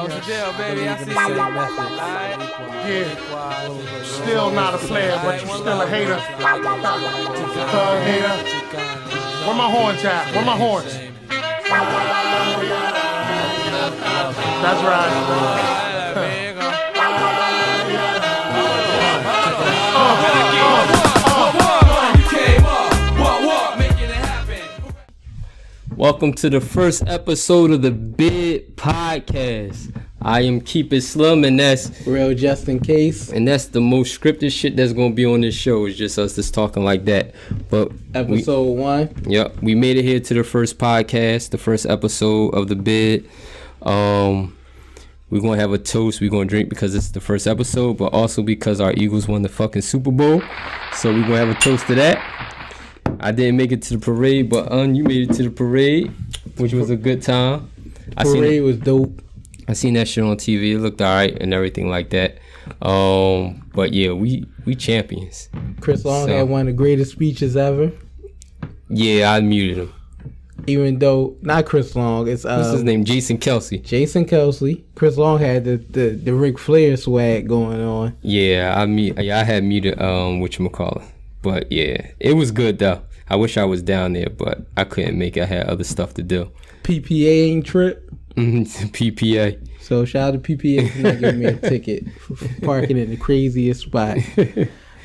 what's the deal, baby? I see you. Yeah. Still not a player, but you still a hater. Thug hater. Where my horns at? Where my horns? That's right. Welcome to the first episode of the Bid Podcast. I am Keep It Slim, and that's Real Just In Case. And that's the most scripted shit that's gonna be on this show. It's just us just talking like that. But episode 1. Yep, we made it here to the first podcast, the first episode of the Bid. We're gonna have a toast. We're gonna drink because it's the first episode, but also because our Eagles won the fucking Super Bowl. So we're gonna have a toast to that. I didn't make it to the parade, but you made it to the parade, which was a good time. Parade was dope. I seen that shit on TV. It looked alright and everything like that. But yeah, we champions. Chris Long had one of the greatest speeches ever. Yeah, I muted him. Even though not Chris Long, it's what's his name? Jason Kelsey. Jason Kelsey. Chris Long had the Ric Flair swag going on. Yeah, I had muted whatchamacallit. But yeah, it was good though. I wish I was down there, but I couldn't make it. I had other stuff to do. PPA ain't trip. PPA. So shout out to PPA for not giving me a ticket for parking in the craziest spot.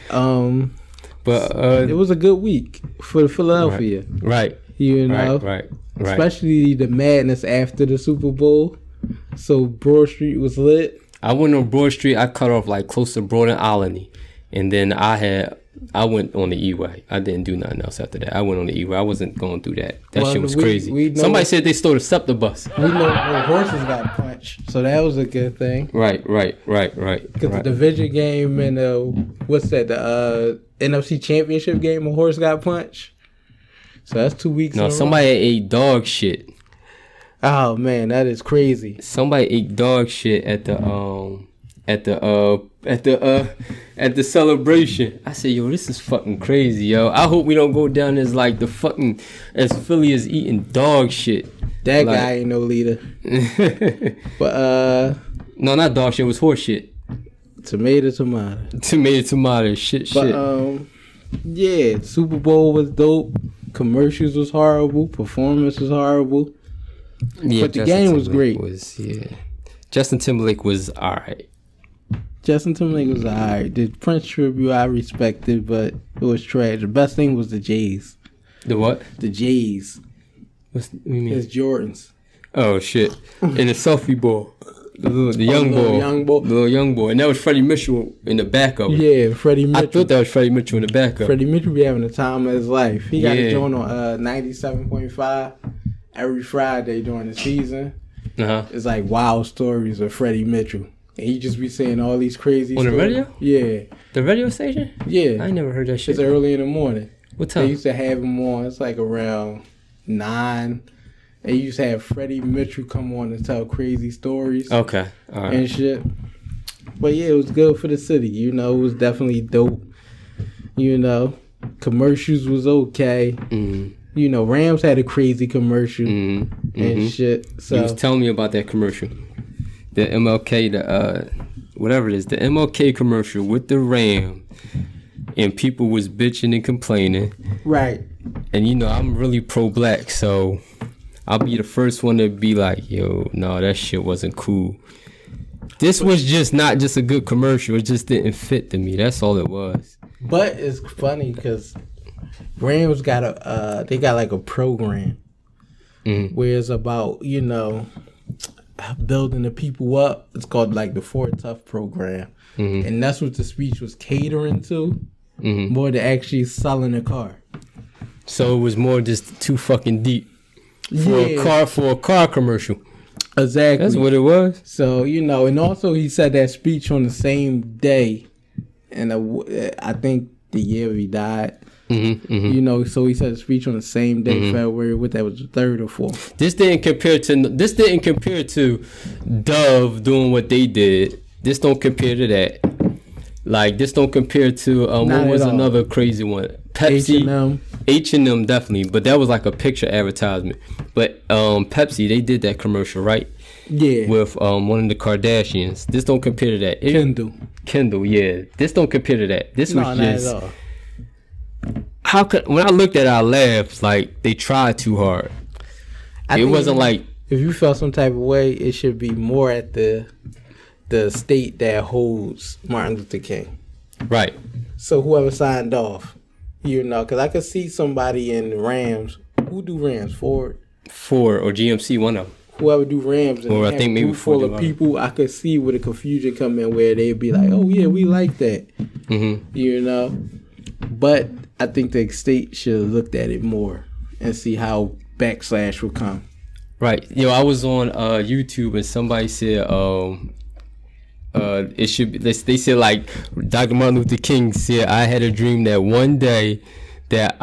But it was a good week for Philadelphia. Right. You know, right. Especially the madness after the Super Bowl. So Broad Street was lit. I went on Broad Street. I cut off like close to Broad and Alany, and then I went on the E.A.G.L.E.S. I didn't do nothing else after that. I went on the E.A.G.L.E.S. I wasn't going through that. That shit was crazy. Somebody said they stole the SEPTA bus. We know horses got punched, so that was a good thing. Right. Because the division game and what's that? The NFC Championship game, a horse got punched. So that's 2 weeks. No, somebody ate dog shit. Oh man, that is crazy. Somebody ate dog shit at the celebration. I said, yo, this is fucking crazy, yo. I hope we don't go down as like the fucking as Philly is eating dog shit. That like, guy ain't no leader. But no, not dog shit. It was horse shit. Tomato. Shit. Yeah, Super Bowl was dope. Commercials was horrible. Performance was horrible. Yeah, but the game was great. Justin Timberlake was alright. The Prince tribute I respected, but it was trash. The best thing was the J's. The what? The J's. What do you mean? It's Jordans. Oh shit! In the selfie ball, the young boy, and that was Freddie Mitchell in the back of it. Yeah, Freddie Mitchell. I thought that was Freddie Mitchell in the back of it. Freddie Mitchell be having the time of his life. He got a joint on 97.5 every Friday during the season. It's like wild stories of Freddie Mitchell. And he just be saying all these crazy on stories. The radio? Yeah. The radio station? Yeah. I ain't never heard that shit. It's early in the morning. What time? They used to have him on. It's like around 9. They used to have Freddie Mitchell come on and tell crazy stories. Okay. All right. And shit. But yeah, it was good for the city. You know, it was definitely dope. You know, commercials was okay. Mm-hmm. You know, Rams had a crazy commercial and shit. So you was telling me about that commercial. The MLK, whatever it is, the MLK commercial with the Ram, and people was bitching and complaining. Right. And you know, I'm really pro-black, so I'll be the first one to be like, yo, no, that shit wasn't cool. This was just not just a good commercial. It just didn't fit to me. That's all it was. But it's funny because Rams got they got like a program where it's about, you know, building the people up. It's called like the Fort Tough program. And that's what the speech was catering to, more than actually selling a car. So it was more just too fucking deep for a car commercial. Exactly. That's what it was. So, you know, and also he said that speech on the same day, and I think the year he died. You know, so he said a speech on the same day, February. What that was, the 3rd or 4th. This didn't compare to Dove doing what they did. This don't compare to that. Like, this don't compare to what was another crazy one? Pepsi. H&M definitely, but that was like a picture advertisement. But Pepsi, they did that commercial, right? Yeah. with one of the Kardashians. This don't compare to that. Kendall, yeah. This don't compare to that. This was just. Not at all. How could when I looked at our labs, like they tried too hard. It wasn't like if you felt some type of way, it should be more at the state that holds Martin Luther King. Right. So whoever signed off, because I could see somebody in the Rams. Who do Rams? Ford or GMC, one of them. Whoever do Rams, and or I think maybe a full of people, I could see where the confusion come in, where they'd be like, "Oh yeah, we like that," But I think the state should have looked at it more and see how backslash would come. Right. I was on YouTube and somebody said it should be. They said like Dr. Martin Luther King said, "I had a dream that one day that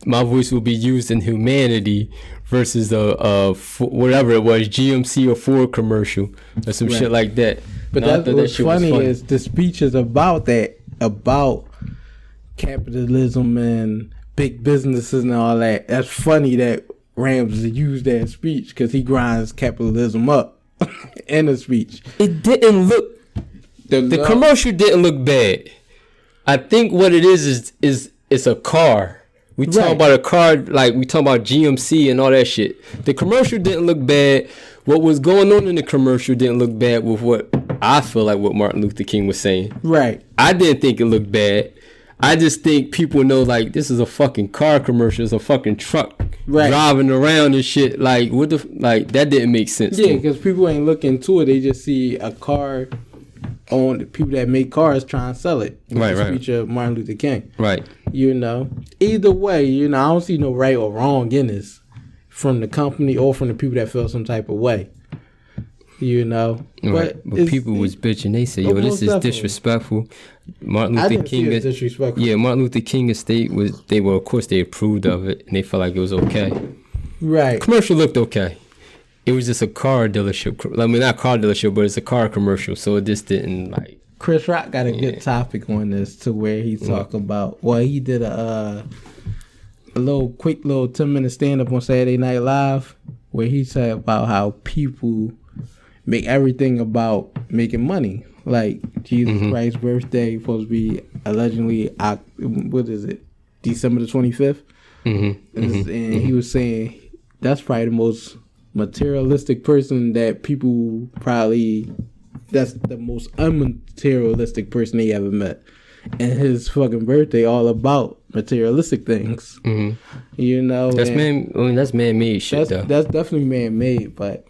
my voice will be used in humanity." Versus whatever it was, GMC or Ford commercial or some shit like that. But what's funny is the speech is about that, about capitalism and big businesses and all that. That's funny that Rams used that speech because he grinds capitalism up in the speech. It didn't look. The commercial didn't look bad. I think what it is it's a car. We talking about a car, like we talking about GMC and all that shit. The commercial didn't look bad. What was going on in the commercial didn't look bad with what I feel like what Martin Luther King was saying. Right. I didn't think it looked bad. I just think people know like this is a fucking car commercial. It's a fucking truck driving around and shit. Like what that didn't make sense. Yeah, because people ain't looking into it. They just see a car on the people that make cars trying to sell it. Right. Speech of Martin Luther King. Right. Either way, I don't see no right or wrong in this from the company or from the people that feel some type of way. But people was bitching. They said, "Yo, this is disrespectful." Martin Luther King is disrespectful. Yeah, Martin Luther King estate was. They were, of course, they approved of it and they felt like it was okay. Right. Commercial looked okay. It was just a car dealership. I mean, not car dealership, but it's a car commercial. So it just didn't like. Chris Rock got a good topic on this to where he talked about. Well, he did a quick 10-minute stand up on Saturday Night Live where he said about how people make everything about making money. Like Jesus Christ's birthday supposed to be allegedly December the 25th, and he was saying that's probably the most materialistic person that people probably. That's the most unmaterialistic person they ever met. And his fucking birthday all about materialistic things. That's man-made shit, though. That's definitely man-made, but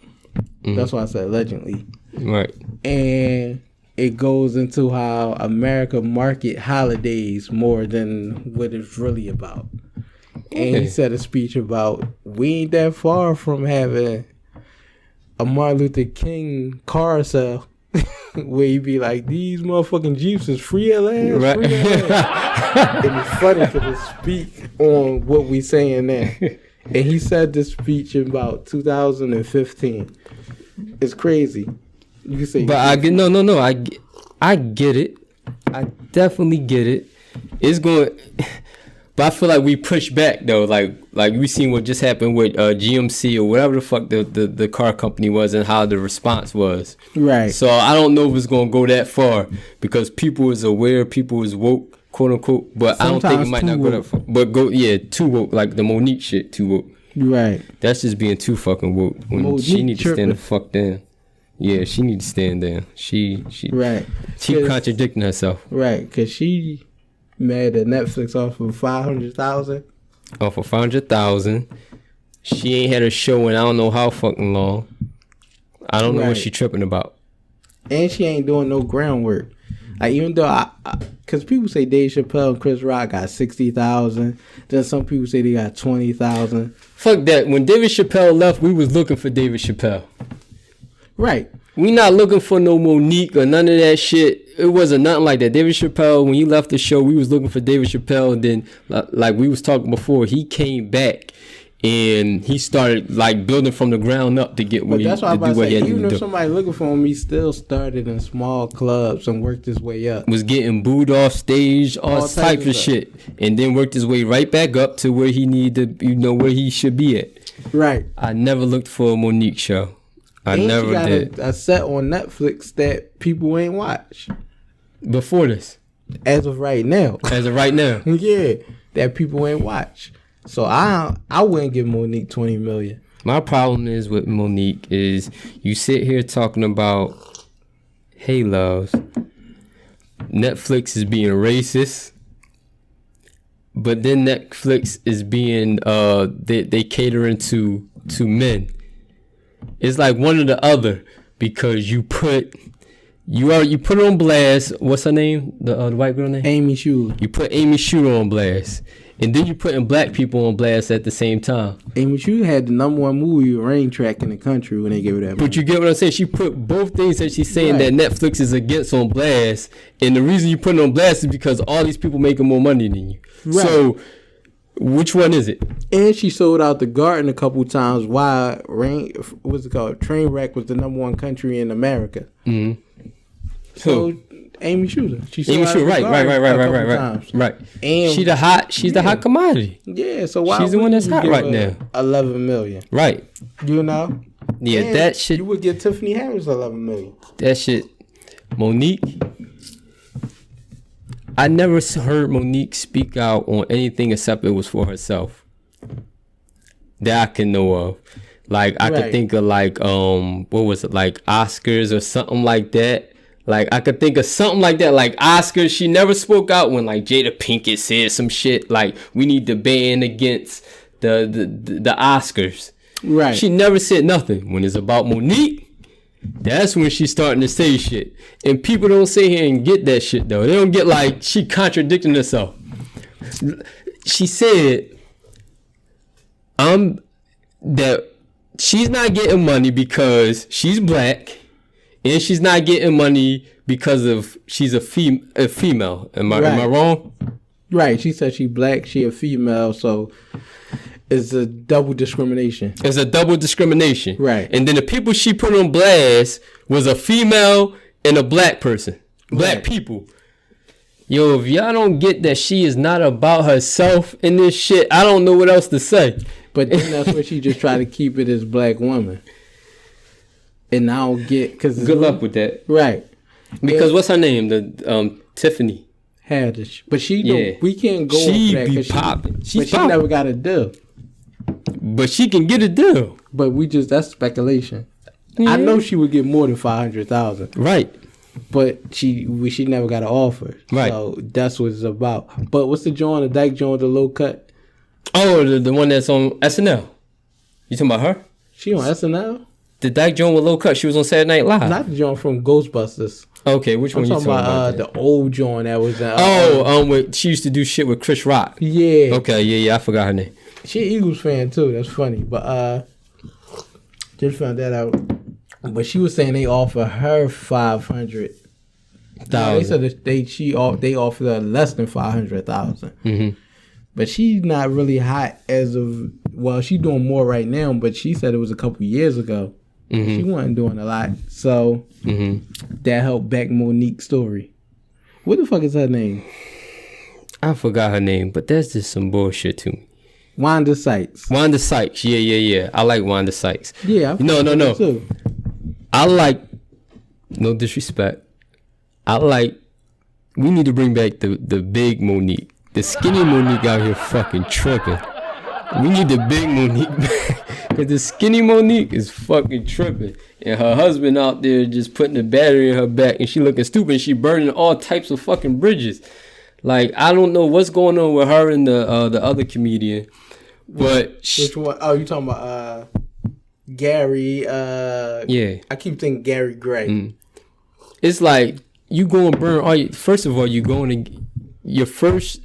that's why I said allegedly. Right. And it goes into how America market holidays more than what it's really about. And he said a speech about we ain't that far from having a Martin Luther King car sale. Where he be like, these motherfucking Jeeps is free at last. Right. Free at last. It was funny for to speak on what we saying now. And he said this speech in about 2015. It's crazy. You can say, but I get no. I get it. I definitely get it. It's going. But I feel like we push back though, like we seen what just happened with GMC or whatever the fuck the car company was and how the response was. Right. So I don't know if it's gonna go that far because people is aware, people is woke, quote unquote. But sometimes I don't think it might not go that far. But too woke, like the Monique shit, too woke. Right. That's just being too fucking woke. She need to stand the fuck down. Yeah, she need to stand down. She right. She contradicting herself. Right, because she made a Netflix off of 500,000. Off of 500,000. She ain't had a show in I don't know how fucking long. I don't know what she tripping about. And she ain't doing no groundwork. Like even though because people say Dave Chappelle and Chris Rock got 60,000. Then some people say they got 20,000. Fuck that. When David Chappelle left, we was looking for David Chappelle. Right. We not looking for no Monique or none of that shit. It wasn't nothing like that. David Chappelle, when he left the show, we was looking for David Chappelle. And then, like we was talking before, he came back and he started like building from the ground up to get what he had to do. That's why I'm about to say, even if somebody looking for him, he still started in small clubs and worked his way up. Was getting booed off stage, all types of shit. And then worked his way right back up to where he needed to, where he should be at. Right. I never looked for a Monique show. I and never she got did. a set on Netflix that people ain't watch Before this. as of right now. As of right now. Yeah, that people ain't watch. So I wouldn't give Monique 20 million. My problem is with Monique is you sit here talking about, hey, loves, Netflix is being racist, but then Netflix is being they catering to men. It's like one or the other, because you put it on blast. What's her name? The white girl name? Amy Schumer. You put Amy Schumer on blast, and then you putting black people on blast at the same time. Amy Schumer had the #1 movie Rain Track in the country when they gave her that. But you get what I'm saying? She put both things that she's saying that Netflix is against on blast, and the reason you put it on blast is because all these people making more money than you. Right. So, which one is it? And she sold out the Garden a couple times while Trainwreck was the #1 country in America. Mm-hmm. So Amy Schumer, right. And she's the hot commodity. Yeah, so why she's the one that's hot right now? 11 million. Right. You know? Yeah, and that shit. You would get Tiffany Harris 11 million. That shit. Monique. I never heard Monique speak out on anything except it was for herself. That I can know of. Like I could think of like what was it, like Oscars or something like that. Like I could think of something like that, like Oscars. She never spoke out when like Jada Pinkett said some shit like we need to ban against the Oscars. Right. She never said nothing. When it's about Monique, that's when she's starting to say shit. And people don't sit here and get that shit though. They don't get like she contradicting herself. She said that she's not getting money because she's black. And she's not getting money because of she's a female. Am I wrong? Right. She said she black, she a female, so it's a double discrimination. It's a double discrimination. Right. And then the people she put on blast was a female and a black person. Black people. Yo, if y'all don't get that she is not about herself in this shit, I don't know what else to say. But then that's where she just try to keep it as black woman. And I don't get because good luck with that, right? Because what's her name? The Tiffany Haddish, but she don't. We can't go she off that be popping. She never got a deal. But she can get a deal. But that's speculation. Yeah. I know she would get more than 500,000. Right. But she never got an offer. Right. So that's what it's about. But what's the joint, the dyke joint, the low cut? Oh, the one that's on SNL. You talking about her? She on SNL? The dyke joint with low cut. She was on Saturday Night Live. Not the joint from Ghostbusters. Okay, which one you talking about? The old joint that was. She used to do shit with Chris Rock. Yeah. Okay, yeah, I forgot her name. She an Eagles fan too. That's funny, but just found that out. But she was saying they offer her 500. They said that they offered her less than 500,000. Mm-hmm. But she's not really hot as of. Well, she's doing more right now. But she said it was a couple years ago. Mm-hmm. She wasn't doing a lot, so that helped back Monique's story. What the fuck is her name? I forgot her name, but that's just some bullshit to me. Wanda Sykes. Wanda Sykes. Yeah. I like Wanda Sykes. Yeah. No. Too. I like. No disrespect. We need to bring back the big Monique. The skinny Monique out here fucking tripping. We need the big Monique back. Because the skinny Monique is fucking tripping. And her husband out there just putting the battery in her back. And she looking stupid. And she burning all types of fucking bridges. Like, I don't know what's going on with her and the other comedian. But which one? Oh, you talking about Gary? Yeah. I keep thinking Gary Gray. Mm. It's like, you go and burn all your... First of all, you going to... Your first...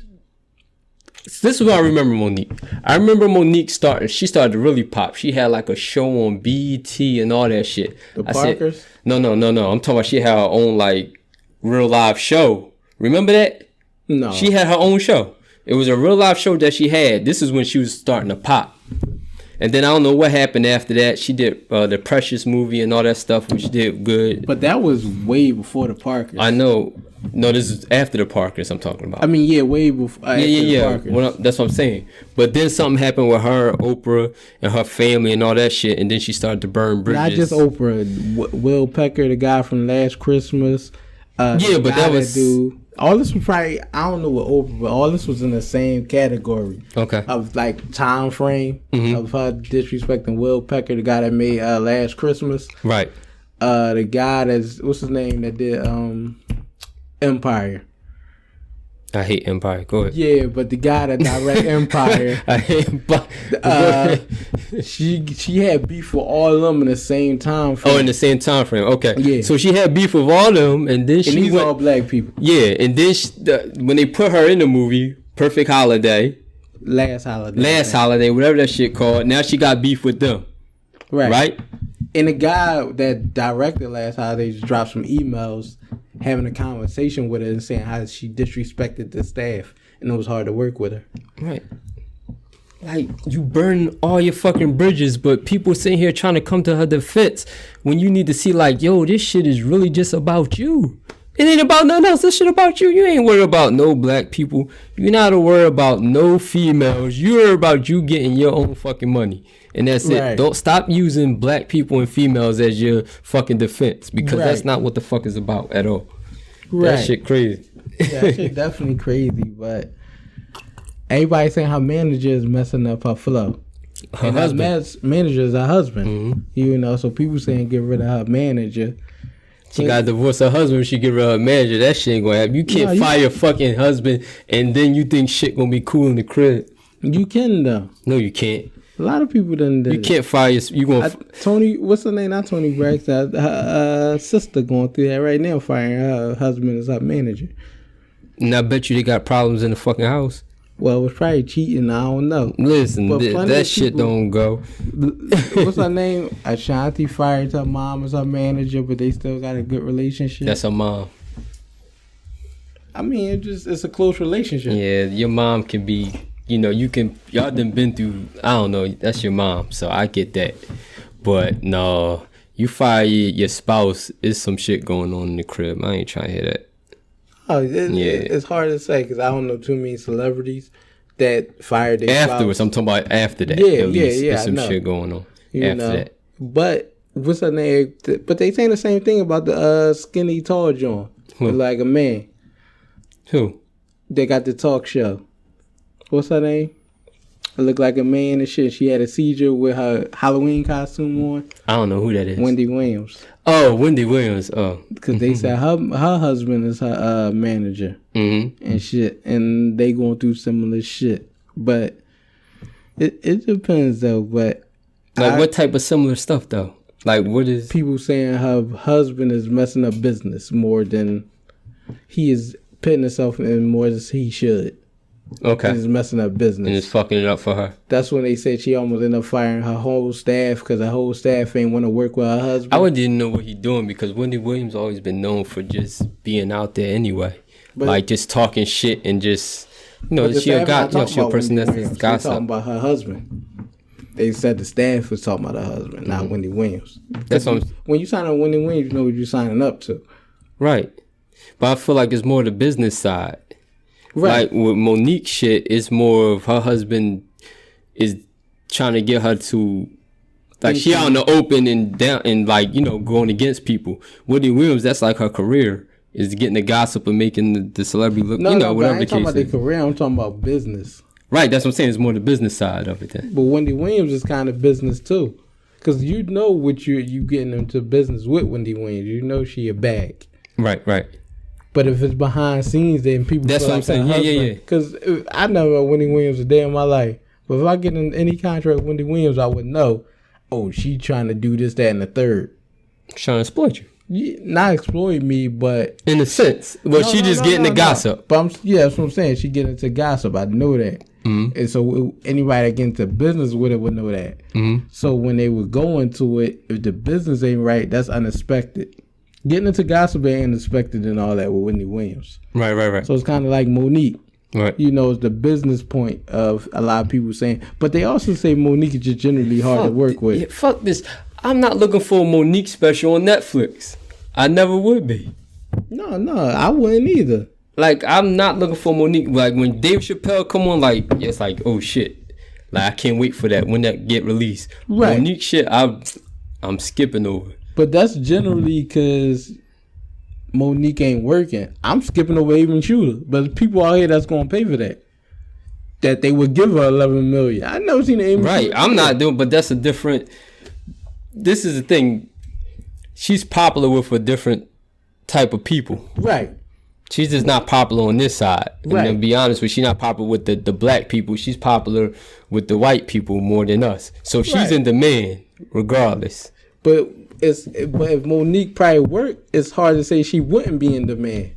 This is what I remember Monique. I remember Monique she started to really pop. She had like a show on BET and all that shit. The Parkers? No. I'm talking about she had her own like real live show. Remember that? No. She had her own show. It was a real live show that she had. This is when she was starting to pop. And then I don't know what happened after that. She did the Precious movie and all that stuff, which did good. But that was way before the Parkers. I know. No, this is after the Parkers I'm talking about. I mean, yeah, way before. Yeah. That's what I'm saying. But then something happened with her, Oprah, and her family and all that shit, and then she started to burn bridges. Not just Oprah. Will Pecker, the guy from Last Christmas. Yeah, but that was... all this was probably, I don't know what Oprah, but all this was in the same category. Okay. Of like time frame of her disrespecting Will Pecker, the guy that made Last Christmas. Right. The guy that's, what's his name, that did Empire. I hate Empire. Go ahead. Yeah, but the guy that directed Empire, I hate Empire. she had beef with all of them in the same time frame. Oh, in the same time frame. Okay. Yeah. So she had beef with all of them, and then she these all black people. Yeah, and then when they put her in the movie Perfect Holiday, Last Holiday, whatever that shit called, now she got beef with them. Right. And the guy that directed Last Holiday just dropped some emails having a conversation with her and saying how she disrespected the staff and it was hard to work with her. Right. Like, you burn all your fucking bridges, but people sitting here trying to come to her defense when you need to see like, yo, this shit is really just about you. It ain't about nothing else. This shit about you. You ain't worried about no black people. You're not worried about no females. You're worried about you getting your own fucking money. And that's it. Don't stop using black people and females as your fucking defense, because that's not what the fuck is about at all. That shit crazy. Yeah, that shit definitely crazy, but everybody saying her manager is messing up her flow. Her husband. Her manager is her husband. You know, so people saying get rid of her manager. She got to divorce her husband when she get rid of her manager. That shit ain't gonna happen. You can't fire your fucking husband and then you think shit gonna be cool in the crib. You can though. No, you can't. A lot of people done did. You can't fire you gonna Tony, what's her name? Not Tony Braxton. Her sister going through that right now, firing her husband as her manager. And I bet you they got problems in the fucking house. Well, it was probably cheating. I don't know. Listen, that shit don't go. What's her name? Ashanti fired her mom as her manager, but they still got a good relationship. That's her mom. I mean, it's a close relationship. Yeah, your mom can be. You know, y'all done been through, I don't know, that's your mom, so I get that. But no, you fire your spouse, there's some shit going on in the crib. I ain't trying to hear that. Oh, it's hard to say because I don't know too many celebrities that fired their afterwards. Spouse. I'm talking about after that. Yeah, at least. Yeah. There's some shit going on after that. But what's her name? But they saying the same thing about the skinny tall John. Like a man. Who? They got the talk show. What's her name? It looked like a man and shit. She had a seizure with her Halloween costume on. I don't know who that is. Wendy Williams. Oh, Wendy Williams. Oh. Because they said her husband is her manager and shit. And they going through similar shit. But it depends though. But like what type of similar stuff though? Like what is... People saying her husband is messing up business more than he is putting himself in more than he should. Okay. He's messing up business. And it's fucking it up for her. That's when they said she almost ended up firing her whole staff because her whole staff ain't want to work with her husband. I wouldn't even know what he's doing because Wendy Williams always been known for just being out there anyway. But, like just talking shit and just, you know, she a person that's gossip. They talking about her husband. They said the staff was talking about her husband, not Wendy Williams. That's what when you sign up Wendy Williams, you know what you're signing up to. Right. But I feel like it's more the business side. Right. Like with Monique shit, it's more of her husband is trying to get her to, like, she out in the open and down and like, you know, going against people. Wendy Williams, that's like her career, is getting the gossip and making the celebrity look, whatever the case is. I'm talking about their career, I'm talking about business. Right, that's what I'm saying. It's more the business side of it then. But Wendy Williams is kind of business too. Because you know what you getting into business with Wendy Williams. You know she a bag. Right. But if it's behind scenes, then people... That's what I'm saying. Yeah. Because I never met Wendy Williams a day in my life. But if I get in any contract with Wendy Williams, I would know, oh, she trying to do this, that, and the third. Trying to exploit you. Not exploit me, but... In a sense. But she just getting the gossip. But that's what I'm saying. She getting into gossip. I know that. Mm-hmm. And so anybody that get into business with it would know that. Mm-hmm. So when they would go into it, if the business ain't right, that's unexpected. Getting into gossip ain't unexpected and all that with Wendy Williams. Right. So it's kind of like Monique. Right. You know, it's the business point of a lot of people saying. But they also say Monique is just generally hard to work with. Yeah, fuck this. I'm not looking for a Monique special on Netflix. I never would be. No, I wouldn't either. Like, I'm not looking for Monique. Like, when Dave Chappelle come on, like, it's like, oh shit. Like, I can't wait for that when that get released. Right. Monique shit, I'm skipping over. But that's generally because Monique ain't working. I'm skipping over Even Shooter. But people out here that's gonna pay for that. That they would give her $11 million. I never seen an Even Right. Shooter. I'm not doing, but that's a different. This is the thing. She's popular with a different type of people. Right. She's just not popular on this side. Right. And to be honest with you, she's not popular with the black people. She's popular with the white people more than us. So she's Right. in demand regardless. But if Monique probably worked, it's hard to say she wouldn't be in demand.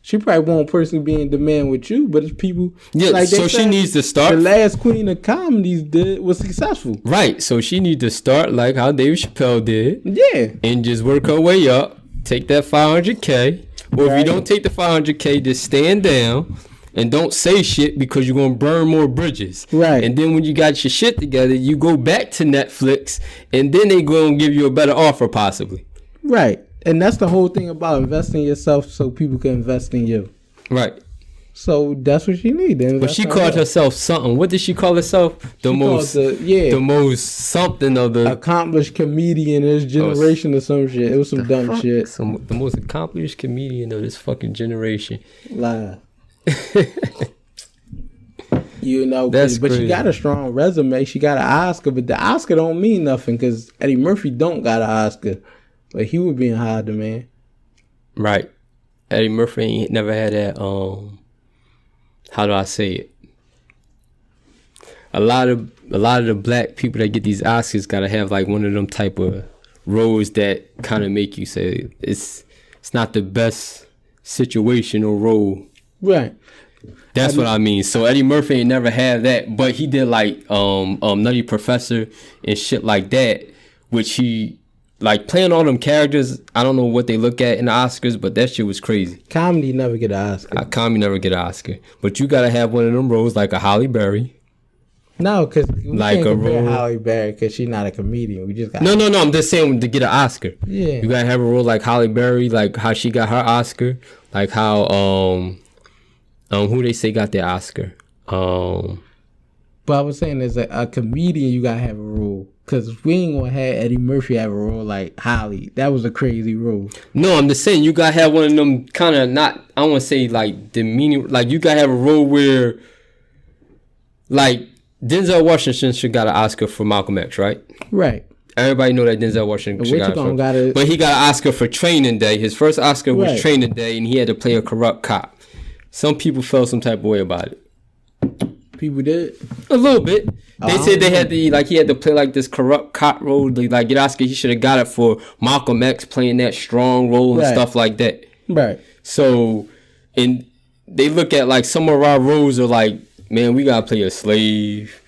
She probably won't personally be in demand with you, but it's people. Yeah, like so she needs to start. The last queen of comedies was successful. Right. So she needs to start like how Dave Chappelle did. Yeah. And just work her way up. Take that 500K. Or if Right. you don't take the 500K, just stand down and don't say shit because you're going to burn more bridges. Right. And then when you got your shit together, you go back to Netflix and then they going to give you a better offer possibly. Right. And that's the whole thing about investing in yourself so people can invest in you. Right. So that's what she needs. But she called herself something. What did she call herself? The most something of the accomplished comedian in this generation or some shit. It was some dumb shit. The most accomplished comedian of this fucking generation. Lie. You know, That's but crazy. she got a strong resume. She got an Oscar, but the Oscar don't mean nothing because Eddie Murphy don't got an Oscar, but he would be in high demand. Right. Eddie Murphy ain't never had that. How do I say it? A lot of the black people that get these Oscars gotta have like one of them type of roles that kind of make you say it's not the best situational role. Right. That's what I mean. So Eddie Murphy ain't never had that, but he did like Nutty Professor and shit like that, which he like playing all them characters. I don't know what they look at in the Oscars, but that shit was crazy. Comedy never get an Oscar. Comedy never get an Oscar, but you gotta have one of them roles like a Halle Berry. No, because we Like can't a compare role. Halle Berry because she's not a comedian. We just got No. I'm just saying to get an Oscar. Yeah. You gotta have a role like Halle Berry, like how she got her Oscar, like how who they say got their Oscar. But I was saying, as a comedian, you gotta have a role. Because we ain't gonna have Eddie Murphy have a role like Holly. That was a crazy role. No, I'm just saying you gotta have one of them kind of not. I don't want to say like demeaning. Like you gotta have a role where, like Denzel Washington should got an Oscar for Malcolm X, right? Right. Everybody know that Denzel Washington should got it. But he got an Oscar for Training Day. His first Oscar was Right. Training Day, and he had to play a corrupt cop. Some people felt some type of way about it. People did. A little bit. They said they had to he had to play like this corrupt cop role. Like get Oscar, he should have got it for Malcolm X playing that strong role and Right. stuff like that. Right. So, and they look at like some of our roles are like, man, we gotta play a slave.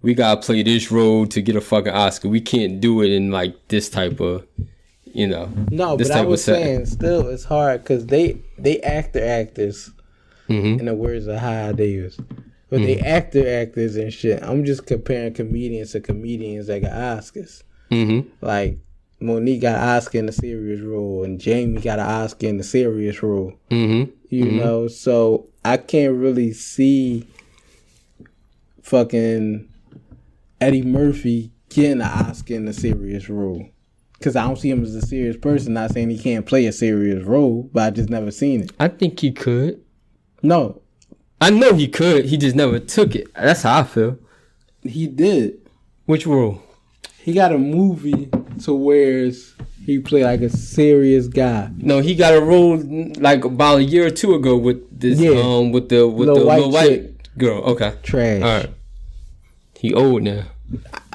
We gotta play this role to get a fucking Oscar. We can't do it in like this type of, No, this but I type was of setting. saying still it's hard because they actors Mm-hmm. in the words of High Davis. But they actors and shit. I'm just comparing comedians to comedians that got Oscars. Mm-hmm. Like Monique got an Oscar in the serious role and Jamie got an Oscar in the serious role. Mm-hmm. You know, so I can't really see fucking Eddie Murphy getting an Oscar in the serious role. Because I don't see him as a serious person. Not saying he can't play a serious role, but I just never seen it. I think he could. No, I know he could. He just never took it. That's how I feel. he did. Which role? He got a movie to where he played like a serious guy. No, he got a role like about a year or two ago with this with the little white girl. Okay. Trash. All right. He old now.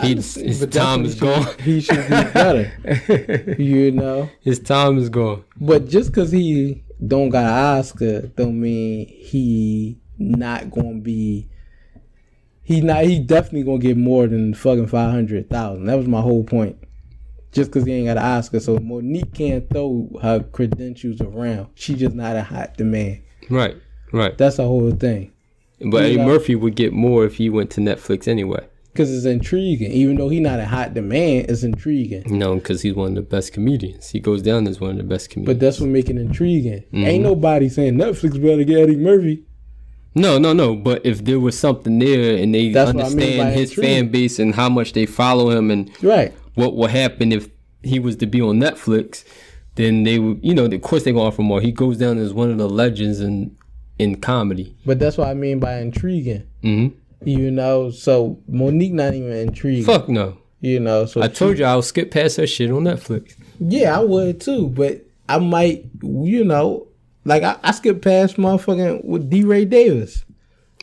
His But time that's is what gone. He should be better. You know? His time is gone. But just because he don't got an Oscar don't mean he not gonna be. He definitely gonna get more than fucking 500,000. That was my whole point. Just because he ain't got an Oscar, so Monique can't throw her credentials around. She just not a hot demand. Right. That's the whole thing. But Eddie Murphy would get more if he went to Netflix anyway. Because it's intriguing. Even though he's not a hot demand, it's intriguing. No, because he's one of the best comedians. He goes down as one of the best comedians. But that's what makes it intriguing. Ain't nobody saying Netflix better get Eddie Murphy. No. But if there was something there and they understand his fan base and how much they follow him and what will happen if he was to be on Netflix, then they would, of course they're going to offer more. He goes down as one of the legends in comedy. But that's what I mean by intriguing. So Monique not even intriguing. Fuck no. So I told you I'll skip past her shit on Netflix. Yeah, I would too, but I might, like I skipped past motherfucking with D. Davis.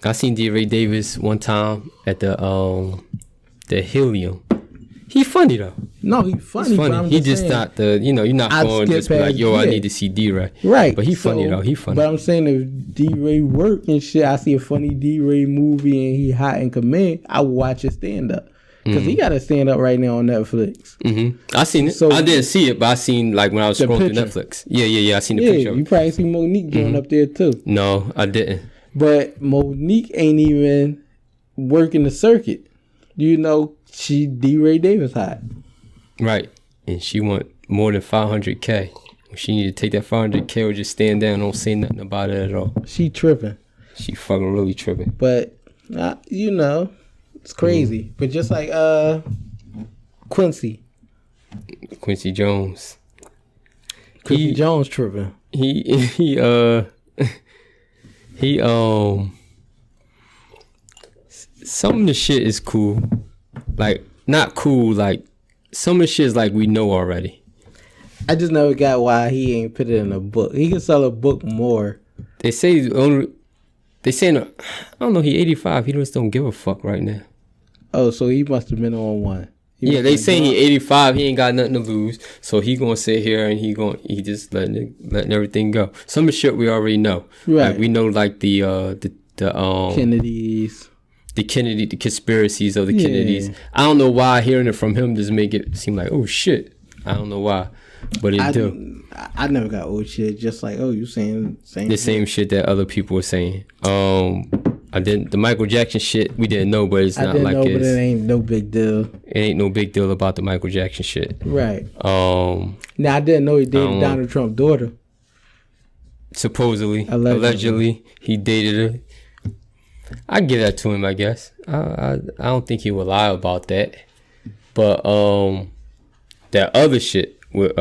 I seen D. Davis one time at the Helium. He funny though. No, he funny. He's funny. He just not the, you're not going to just be like, I need to see D-Ray. Right. But he funny though. He funny. But I'm saying if D-Ray work and shit, I see a funny D-Ray movie and he hot in command, I will watch his stand up. Because he got a stand up right now on Netflix. I seen it. So, I didn't see it, but I seen like when I was scrolling through Netflix. Yeah. I seen the picture. You probably see Monique going up there too. No, I didn't. But Monique ain't even working the circuit. She D. Davis hot. Right. And she want more than 500K. She need to take that 500K or just stand down and don't say nothing about it at all. She tripping. She fucking really tripping. But, it's crazy. But just like Quincy Jones. Quincy Jones tripping. Some of the shit is cool. Like, not cool, like, some of the shit is like we know already. I just never got why he ain't put it in a book. He can sell a book more. They say I don't know, he 85. He just don't give a fuck right now. Oh, so he must have been on one. They say he 85. He ain't got nothing to lose. So he gonna sit here and he just letting everything go. Some of the shit we already know. Right. Like we know like the Kennedys. The conspiracies of the Kennedys. I don't know why hearing it from him just make it seem like, oh shit. I don't know why, but it do. I never got old shit. Just like, you saying the same shit that other people were saying. I didn't. The Michael Jackson shit we didn't know, but it's not like but it ain't no big deal. It ain't no big deal about the Michael Jackson shit. Right. Now I didn't know he dated Donald Trump's daughter. Supposedly, allegedly, he dated her. I give that to him, I guess. I don't think he would lie about that. But that other shit with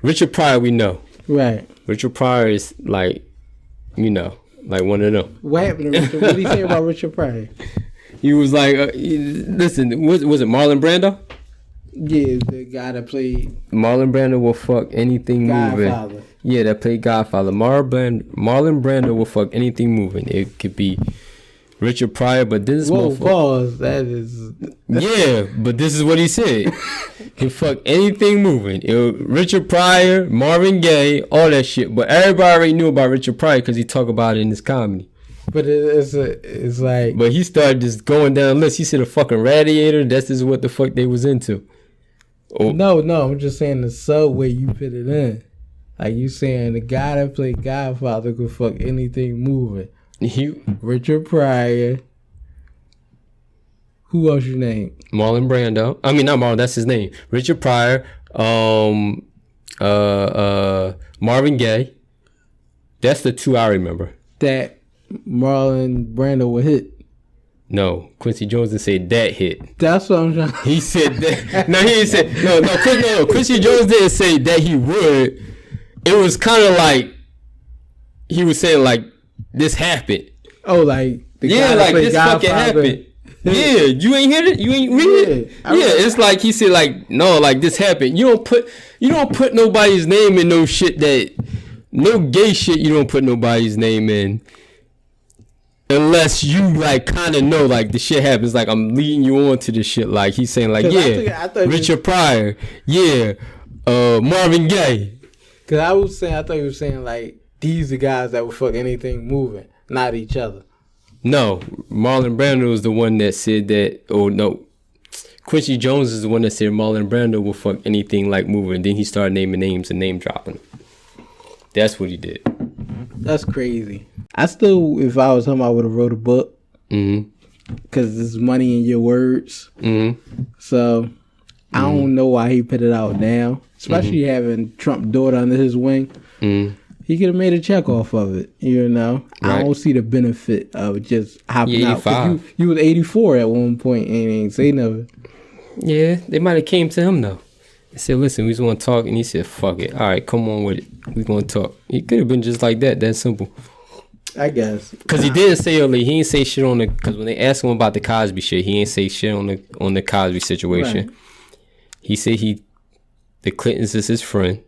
Richard Pryor, we know. Right. Richard Pryor is like, like one of them. What happened to Richard? What did he say about Richard Pryor? He was like, listen, was it Marlon Brando? Yeah, the guy that played Marlon Brando will fuck anything Godfather. Moving. Yeah, that played Godfather. Marlon Brando will fuck anything moving. It could be Richard Pryor, but this pause. That is. Yeah, but this is what he said. He'll fuck anything moving. Richard Pryor, Marvin Gaye, all that shit. But everybody already knew about Richard Pryor because he talked about it in his comedy. But it's like. But he started just going down the list. He said a fucking Radiator. That's just what the fuck they was into. Oh. No, I'm just saying the subway you put it in. Like you saying the guy that played Godfather could fuck anything moving. Richard Pryor. Who else you name? Marlon Brando. I mean, not Marlon. That's his name. Richard Pryor. Marvin Gaye. That's the two I remember. That Marlon Brando would hit. No, Quincy Jones didn't say that hit. That's what I'm trying. He said that. No, he didn't say. No. Quincy Jones didn't say that he would. It was kind of like he was saying like this happened. Oh, like the guy like this fucking happened. Yeah, you ain't hear it. You ain't read it. Yeah, it's like he said like no, like this happened. You don't put nobody's name in no shit that no gay shit. You don't put nobody's name in. Unless you like kind of know like the shit happens, like I'm leading you on to this shit. Like he's saying like I thought Richard Pryor, Marvin Gaye. Cause I thought he was saying like these are guys that would fuck anything moving, not each other. No, Marlon Brando is the one that said that. Oh no, Quincy Jones is the one that said Marlon Brando will fuck anything like moving. Then he started naming names and name dropping. That's what he did. That's crazy. I still, if I was him, I would have wrote a book. Mm-hmm. because there's money in your words. Mm-hmm. So I don't know why he put it out now, especially having Trump's daughter under his wing. Mm-hmm. He could have made a check off of it, you know. Right. I don't see the benefit of just hopping out. 85. You was 84 at one point and ain't say nothing. Yeah, they might have came to him though. They said, "Listen, we just want to talk," and he said, "Fuck it. All right, come on with it. We gonna talk." He could have been just like that. That simple. I guess Because he didn't say early. He didn't say shit on the. Because when they asked him about the Cosby shit, he didn't say shit on the Cosby situation. Right. He said the Clintons is his friend.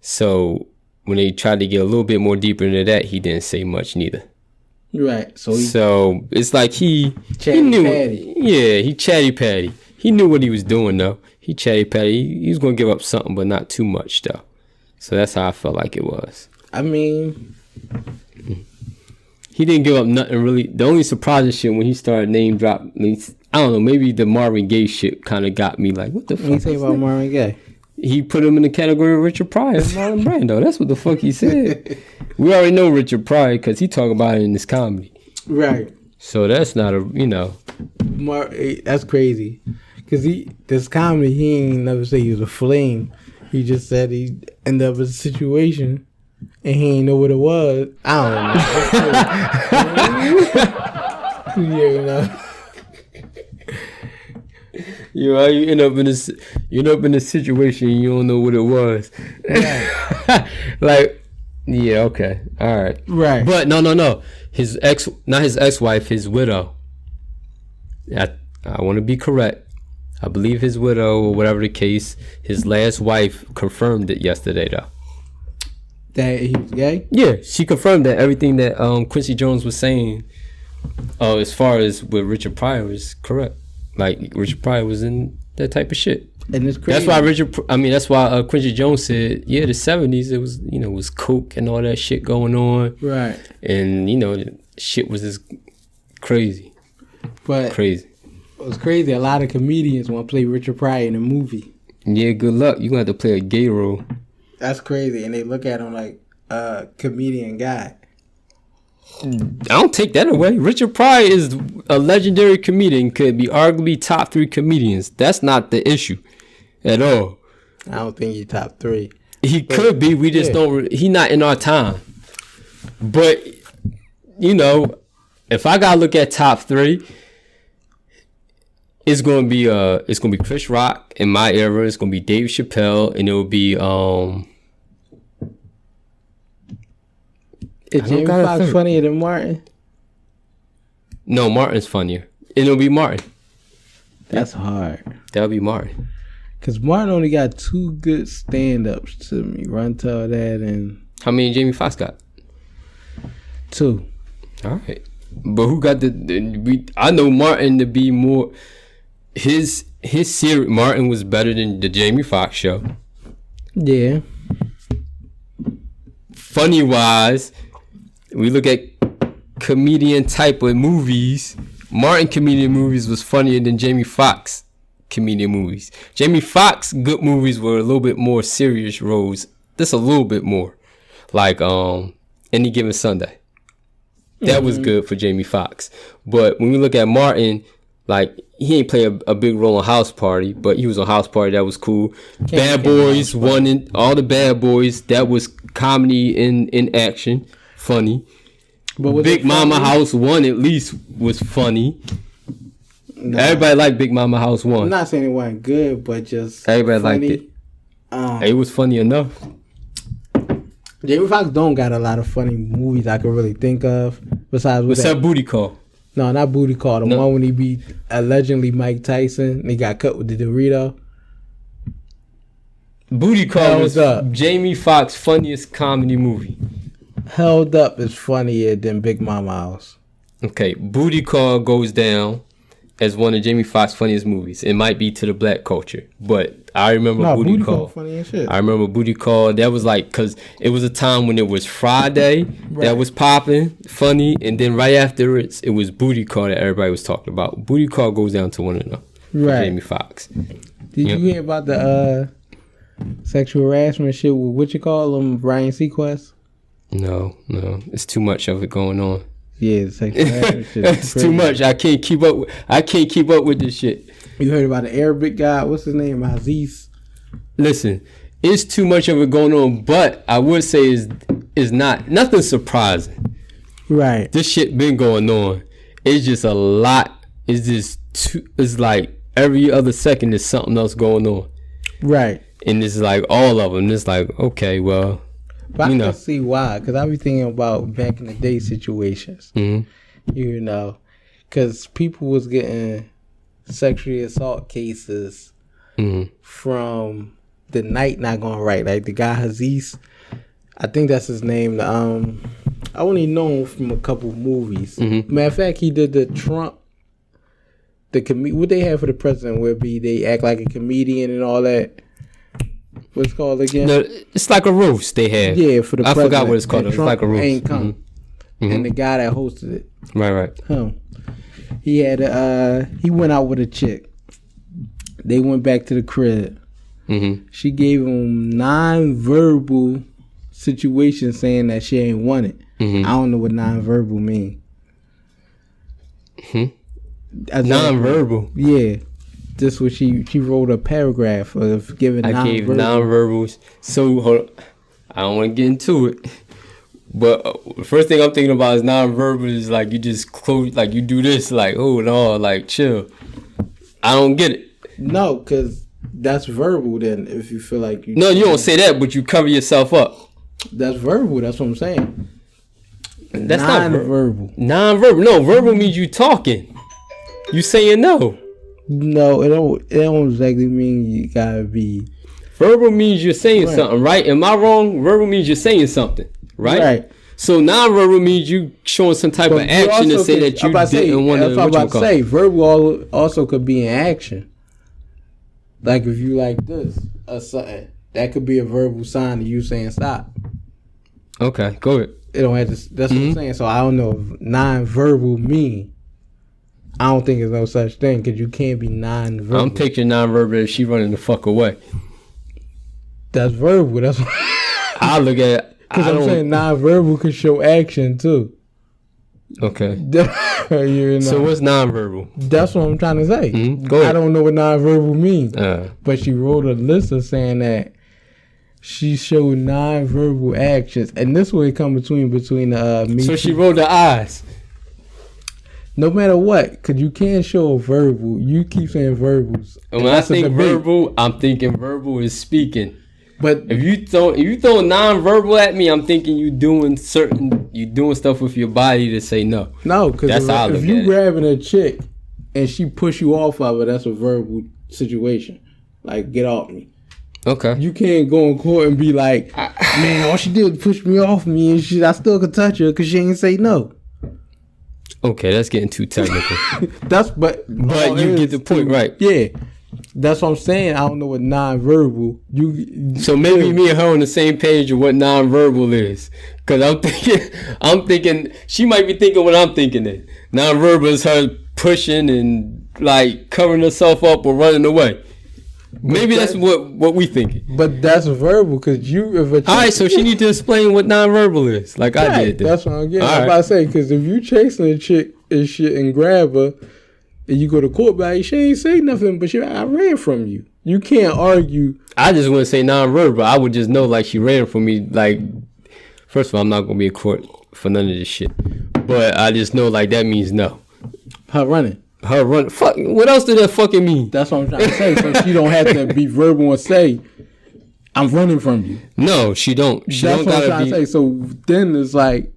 So when they tried to get a little bit more deeper into that, he didn't say much neither. Right. So it's like he Chatty knew. patty. Yeah, he chatty patty. He knew what he was doing though. He chatty patty. He was gonna give up something, but not too much though. So that's how I felt like it was. I mean, he didn't give up nothing really. The only surprising shit when he started name drop. I don't know. Maybe the Marvin Gaye shit kind of got me like, what the fuck? what you say about Marvin Gaye? He put him in the category of Richard Pryor and Marlon Brando. That's what the fuck he said. We already know Richard Pryor because he talk about it in his comedy. Right. So that's not a, you know. That's crazy. Because this comedy, he ain't never say he was a flame. He just said he ended up in a situation and he ain't know what it was. I don't know. You know. You end up in a situation you don't know what it was. Right. Like, yeah, okay, all right, right. But no. Not his ex-wife, his widow. I want to be correct. I believe his widow, or whatever the case, his last wife confirmed it yesterday, though. That he was gay? Yeah, she confirmed that everything that Quincy Jones was saying, as far as with Richard Pryor, is correct. Like Richard Pryor was in that type of shit. And it's crazy. That's why Quincy Jones said, yeah, the 70s, it was coke and all that shit going on. Right. And, shit was just crazy. But crazy. It was crazy. A lot of comedians want to play Richard Pryor in a movie. Yeah, good luck. You're going to have to play a gay role. That's crazy. And they look at him like a comedian guy. I don't take that away. Richard Pryor is a legendary comedian, could be arguably top 3 comedians. That's not the issue at all. I don't think he's top 3. He could be. We just don't. He not in our time. But if I gotta look at top 3, it's gonna be Chris Rock in my era. It's gonna be Dave Chappelle, and it'll be Is Jamie Foxx funnier than Martin? No, Martin's funnier. It'll be Martin. That's hard. That'll be Martin. Because Martin only got 2 good stand-ups to me. Run Tell That and... How many Jamie Foxx got? 2. All right. But who got I know Martin to be more... His series, Martin was better than the Jamie Foxx show. Yeah. Funny-wise... We look at comedian type of movies. Martin comedian movies was funnier than Jamie Foxx comedian movies. Jamie Foxx good movies were a little bit more serious roles. Just a little bit more. Like Any Given Sunday. That was good for Jamie Foxx. But when we look at Martin, like he ain't play a big role on House Party, but he was on House Party. That was cool. Bad Boys won in all the Bad Boys. That was comedy in action. Funny. But Big Mama House 1 at least was funny. Nah. Everybody liked Big Mama House 1. I'm not saying it wasn't good, but just everybody funny. Liked it. It was funny enough. Jamie Foxx don't got a lot of funny movies I can really think of. Besides what's that Booty Call? No, not Booty Call. The one when he beat allegedly Mike Tyson and he got cut with the Dorito. Booty Call was Jamie Foxx's funniest comedy movie. Held Up is funnier than Big Mama House. Okay, Booty Call goes down as one of Jamie Foxx's funniest movies. It might be to the black culture, but I remember Booty Call. Funny as shit. I remember Booty Call. That was like, because it was a time when it was Friday that was popping, funny, and then right after it was Booty Call that everybody was talking about. Booty Call goes down to one of them. Right. Jamie Foxx. Did you hear about the sexual harassment shit with Ryan Seacrest? No, it's too much of it going on. Yeah, sexual harassment shit. That's too much. I can't keep up. I can't keep up with this shit. You heard about the Arabic guy? What's his name? Aziz. Listen, it's too much of it going on, but I would say is nothing surprising. Right. This shit been going on. It's just a lot. It's just it's like every other second there's something else going on. Right. And it's like all of them. It's like, okay, well, but I can see why. Because I be thinking about back in the day situations. Mm-hmm. You know, because people was getting sexually assault cases from the night not going right. Like the guy Aziz, I think that's his name. I only know him from a couple movies. Mm-hmm. Matter of fact, he did the Trump, what they have for the president where they act like a comedian and all that. What's it called again? No, it's like a roast they have. Yeah, for the president. I forgot what it's called. It's like a roast. Ain't come. And the guy that hosted it. Right. He had he went out with a chick. They went back to the crib. Mm-hmm. She gave him non-verbal situations saying that she ain't want it. Mm-hmm. I don't know what non-verbal mean. Non-verbal? Yeah. This was she wrote a paragraph of giving I non-verbal. gave non-verbals. So, hold on. I don't want to get into it. But the first thing I'm thinking about is non-verbal is like you just close, like you do this, like, oh, no, like, chill. I don't get it. No, because that's verbal then if you feel like you... No, you don't say that, but you cover yourself up. That's verbal. That's what I'm saying. That's non-verbal. Not non-verbal. No, verbal means you talking. You saying no. No, it don't exactly mean you gotta be... Verbal means you're saying something, right? Am I wrong? Verbal means you're saying something, right? Right. So non-verbal means you showing some type of action to say that you didn't want to. That's what I'm about to say. Verbal also could be in action. Like if you like this or something, that could be a verbal sign of you saying stop. Okay, go ahead. It don't have to. That's what I'm saying. So I don't know if non-verbal mean. I don't think there's no such thing because you can't be non-verbal. I'm picturing non-verbal as she running the fuck away. That's verbal. That's what I look at. Because I'm saying non-verbal could show action too. Okay. You know? So what's non-verbal? That's what I'm trying to say. Go ahead. I don't know what non-verbal means. Uh. But she wrote a list of saying that she showed non-verbal actions. And this way come between me. So she rolled the eyes. No matter what, because you can't show a verbal. You keep saying verbals. And when I think verbal, I'm thinking verbal is speaking. But if you throw non-verbal at me, I'm thinking you doing stuff with your body to say no. No, because if you grabbing a chick and she push you off of it, that's a verbal situation. Like, get off me. Okay. You can't go in court and be like, man, all she did was push me off me and shit. I still could touch her because she ain't say no. Okay, that's getting too technical. But you get the point, right? Yeah. That's what I'm saying. I don't know what non-verbal. So maybe me and her on the same page of what non-verbal is, because I'm thinking she might be thinking what I'm thinking. Then non-verbal is her pushing and like covering herself up or running away. Maybe that's what we thinking. But that's verbal because all right, so she need to explain what non-verbal is, like I did. That's what I'm getting. I'm about to say because if you chasing a chick and shit and grab her. And you go to court by it, she ain't say nothing, but I ran from you. You can't argue. I just want to say non-verbal. I would just know like she ran from me. Like, first of all, I'm not gonna be in court for none of this shit. But I just know like that means no. Her running. Fuck. What else did that fucking mean? That's what I'm trying to say. So she don't have to be verbal and say, "I'm running from you." No, she don't. She That's don't what I'm gotta trying to say. So then it's like.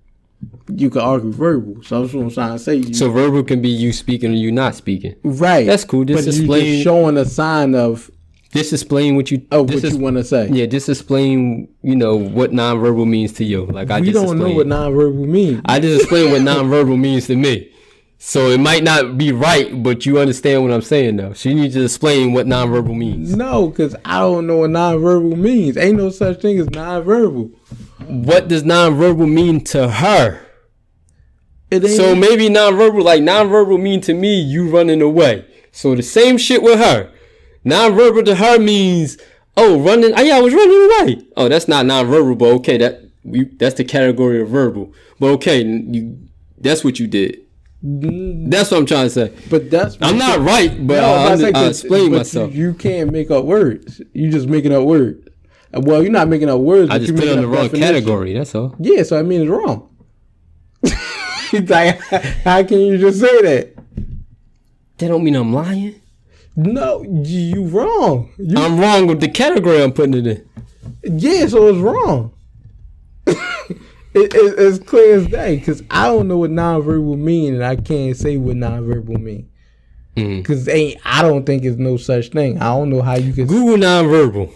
You can argue verbal. So that's what I'm trying to say. So verbal can be you speaking or you not speaking. Right. That's cool. Just explain. You just showing a sign of. Just explain what you. What you want to say. Yeah. Just explain. What nonverbal means to you. Like we don't know what nonverbal means. I just explained what nonverbal means to me. So it might not be right, but you understand what I'm saying though. So you need to explain what nonverbal means. No, because I don't know what nonverbal means. Ain't no such thing as nonverbal. What does nonverbal mean to her? So maybe nonverbal mean to me you running away. So the same shit with her. Nonverbal to her means running. I was running away. Oh, that's not nonverbal, but okay, that's the category of verbal. But okay, That's what you did. That's what I'm trying to say. But I'm not right, but I'll explain myself. You can't make up words. You just making up words. Well, you're not making up words. I just put it in the wrong category. That's all. Yeah, so I mean it's wrong. It's like, how can you just say that? That don't mean I'm lying. No, you wrong. I'm wrong with the category I'm putting it in. Yeah, so it's wrong. It's clear as day because I don't know what nonverbal mean, and I can't say what nonverbal mean because I don't think it's no such thing. I don't know how you can Google nonverbal.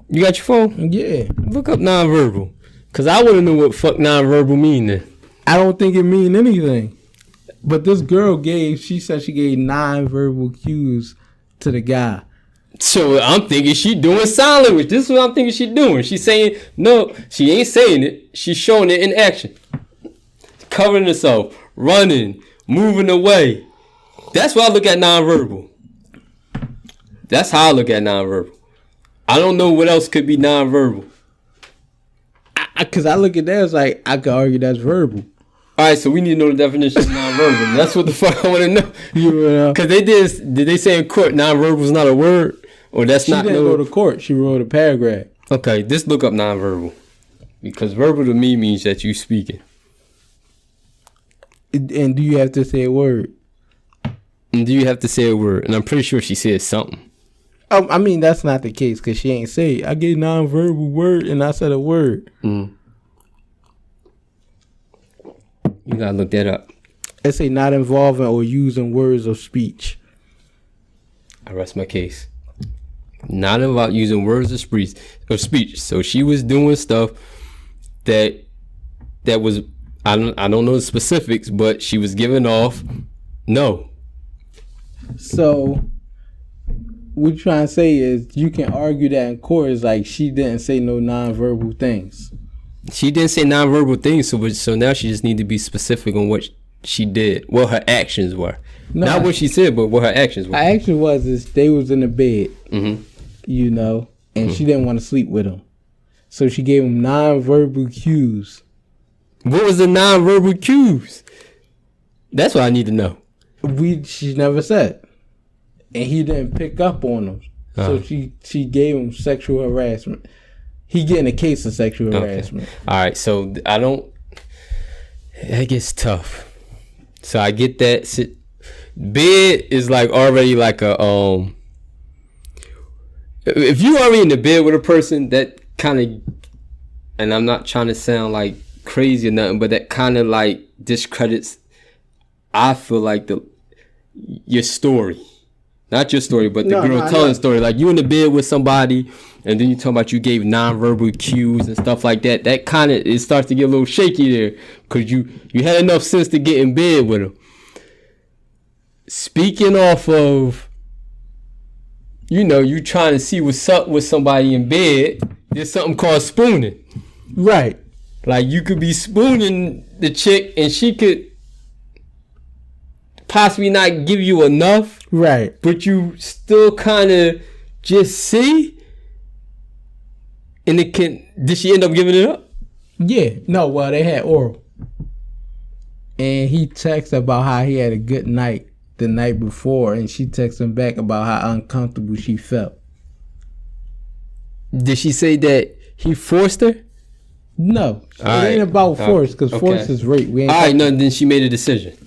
You got your phone? Yeah. Look up nonverbal because I want to know what fuck nonverbal mean. Then I don't think it mean anything. But this girl she said she gave nonverbal cues to the guy. So I'm thinking she doing sign language. This is what I'm thinking she doing. She's saying, no, she ain't saying it. She's showing it in action. Covering herself, running, moving away. That's why I look at nonverbal. That's how I look at nonverbal. I don't know what else could be nonverbal. Because I look at that as like, I could argue that's verbal. All right, so we need to know the definition of nonverbal. That's what the fuck I want to know. Because did they say in court nonverbal is not a word? Or that's not. She didn't go to court. She wrote a paragraph. Okay, just look up nonverbal. Because verbal to me means that you speaking. And do you have to say a word? And do you have to say a word? And I'm pretty sure she said something. I mean, that's not the case because she ain't say, I gave nonverbal word and I said a word. You gotta look that up. It say not involving or using words of speech. I rest my case. Not about using words of speech. So she was doing stuff that was I don't know the specifics, but she was giving off no. So what you're trying to say is you can argue that in court is like she didn't say no nonverbal things. She didn't say nonverbal things, so now she just need to be specific on what she did, what her actions were. No, not what she said, but what her actions were. Her action was they was in the bed, you know, and she didn't want to sleep with him. So she gave him nonverbal cues. What was the nonverbal cues? That's what I need to know. She never said. And he didn't pick up on them. So she gave him sexual harassment. He getting a case of sexual harassment. All right, so that gets tough. So I get that. Bed is like already like a if you already in the bed with a person, that kind of, and I'm not trying to sound like crazy or nothing, but that kind of like discredits, I feel like, your story. Not your story, but the girl telling the story. Like you in the bed with somebody, and then you talking about you gave nonverbal cues and stuff like that. That kind of, it starts to get a little shaky there, because you had enough sense to get in bed with them. Speaking off of, you trying to see what's up with somebody in bed, there's something called spooning. Right. Like you could be spooning the chick and she could possibly not give you enough. Right. But you still kind of just see. And did she end up giving it up? Yeah. No, well, they had oral. And he texted about how he had a good night the night before, and she texted him back about how uncomfortable she felt. Did she say that he forced her? No. It ain't about force, because force is rape. All right, no, then she made a decision.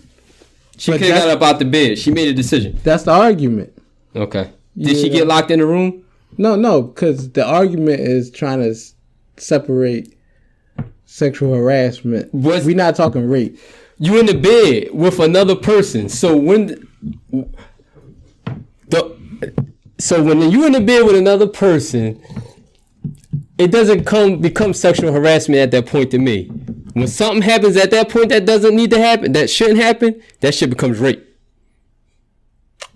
She could have got up out the bed. She made a decision. That's the argument. Okay. Did she get locked in the room? No, because the argument is trying to separate sexual harassment. We're not talking rape. You in the bed with another person. So when you in the bed with another person, it doesn't become sexual harassment at that point to me. When something happens at that point that doesn't need to happen, that shouldn't happen, that shit becomes rape.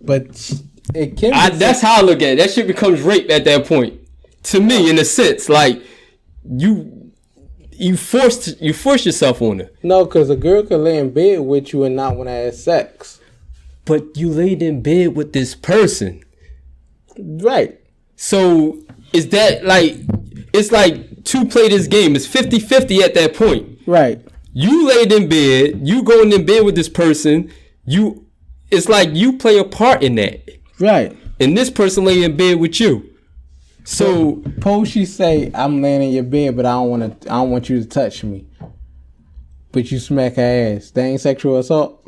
But it can. That's how I look at it. That shit becomes rape at that point. To me, in a sense, like you forced yourself on her. No, because a girl could lay in bed with you and not want to have sex. But you laid in bed with this person. Right. So is that like, it's like to play this game. It's 50-50 at that point. Right. You laid in bed. You going in bed with this person. It's like you play a part in that. Right. And this person lay in bed with you. So suppose she say, I'm laying in your bed, but I don't want you to touch me. But you smack her ass. That ain't sexual assault?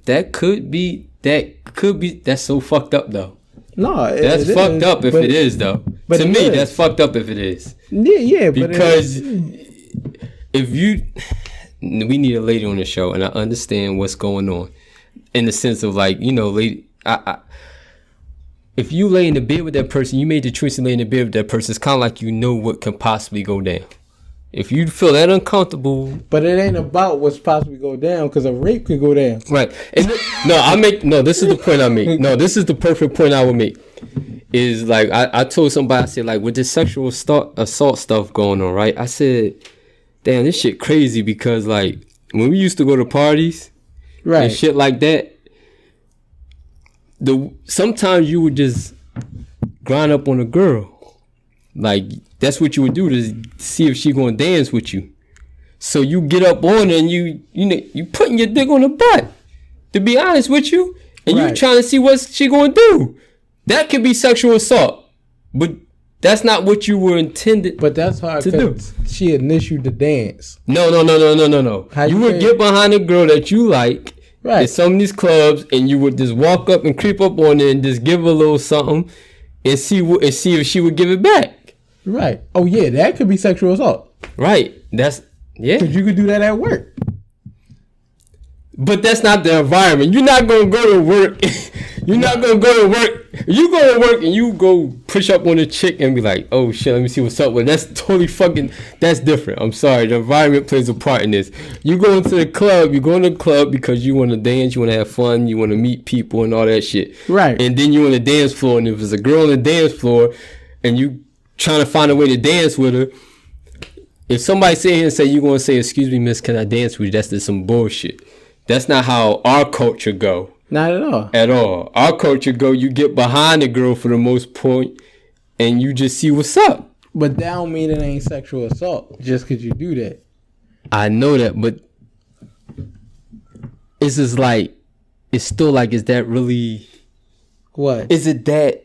That could be. That's so fucked up though. No, that's fucked up if it is though. But to me, that's fucked up if it is. Yeah, because if you, we need a lady on the show, and I understand what's going on, in the sense of like, you know, lady, if you lay in the bed with that person, you made the choice to lay in the bed with that person. It's kind of like you know what can possibly go down. If you feel that uncomfortable, but it ain't about what's possibly go down, because a rape could go down. Right. And this is the point I make. No, this is the perfect point I would make. Is like I told somebody, I said, like, with this sexual assault stuff going on, right? I said, damn, this shit crazy, because like when we used to go to parties, right, and shit like that, sometimes you would just grind up on a girl. Like, that's what you would do to see if she gonna dance with you. So you get up on her and you putting your dick on her butt, to be honest with you, and you trying to see what she gonna do. That could be sexual assault, but that's not what you were intended. But that's hard to do. She initiated the dance. No. You would get behind a girl that you like at some of these clubs, and you would just walk up and creep up on her and just give her a little something, and see if she would give it back. Right. Oh yeah, that could be sexual assault. Right. Because you could do that at work. But that's not the environment. You're not gonna go to work. You're not gonna go to work. You go to work and you go push up on a chick and be like, oh shit, let me see what's up with. That's totally that's different. I'm sorry. The environment plays a part in this. You go into the club. You go in the club because you want to dance. You want to have fun. You want to meet people and all that shit. Right. And then you on the dance floor, and if there's a girl on the dance floor and you trying to find a way to dance with her, if somebody sit here and say, you're going to say, excuse me, miss, can I dance with you? That's just some bullshit. That's not how our culture go. Not at all. At all. Our culture go, you get behind the girl for the most part, and you just see what's up. But that don't mean it ain't sexual assault just because you do that. I know that, but it's just like, it's still like, is that really... What? Is it that...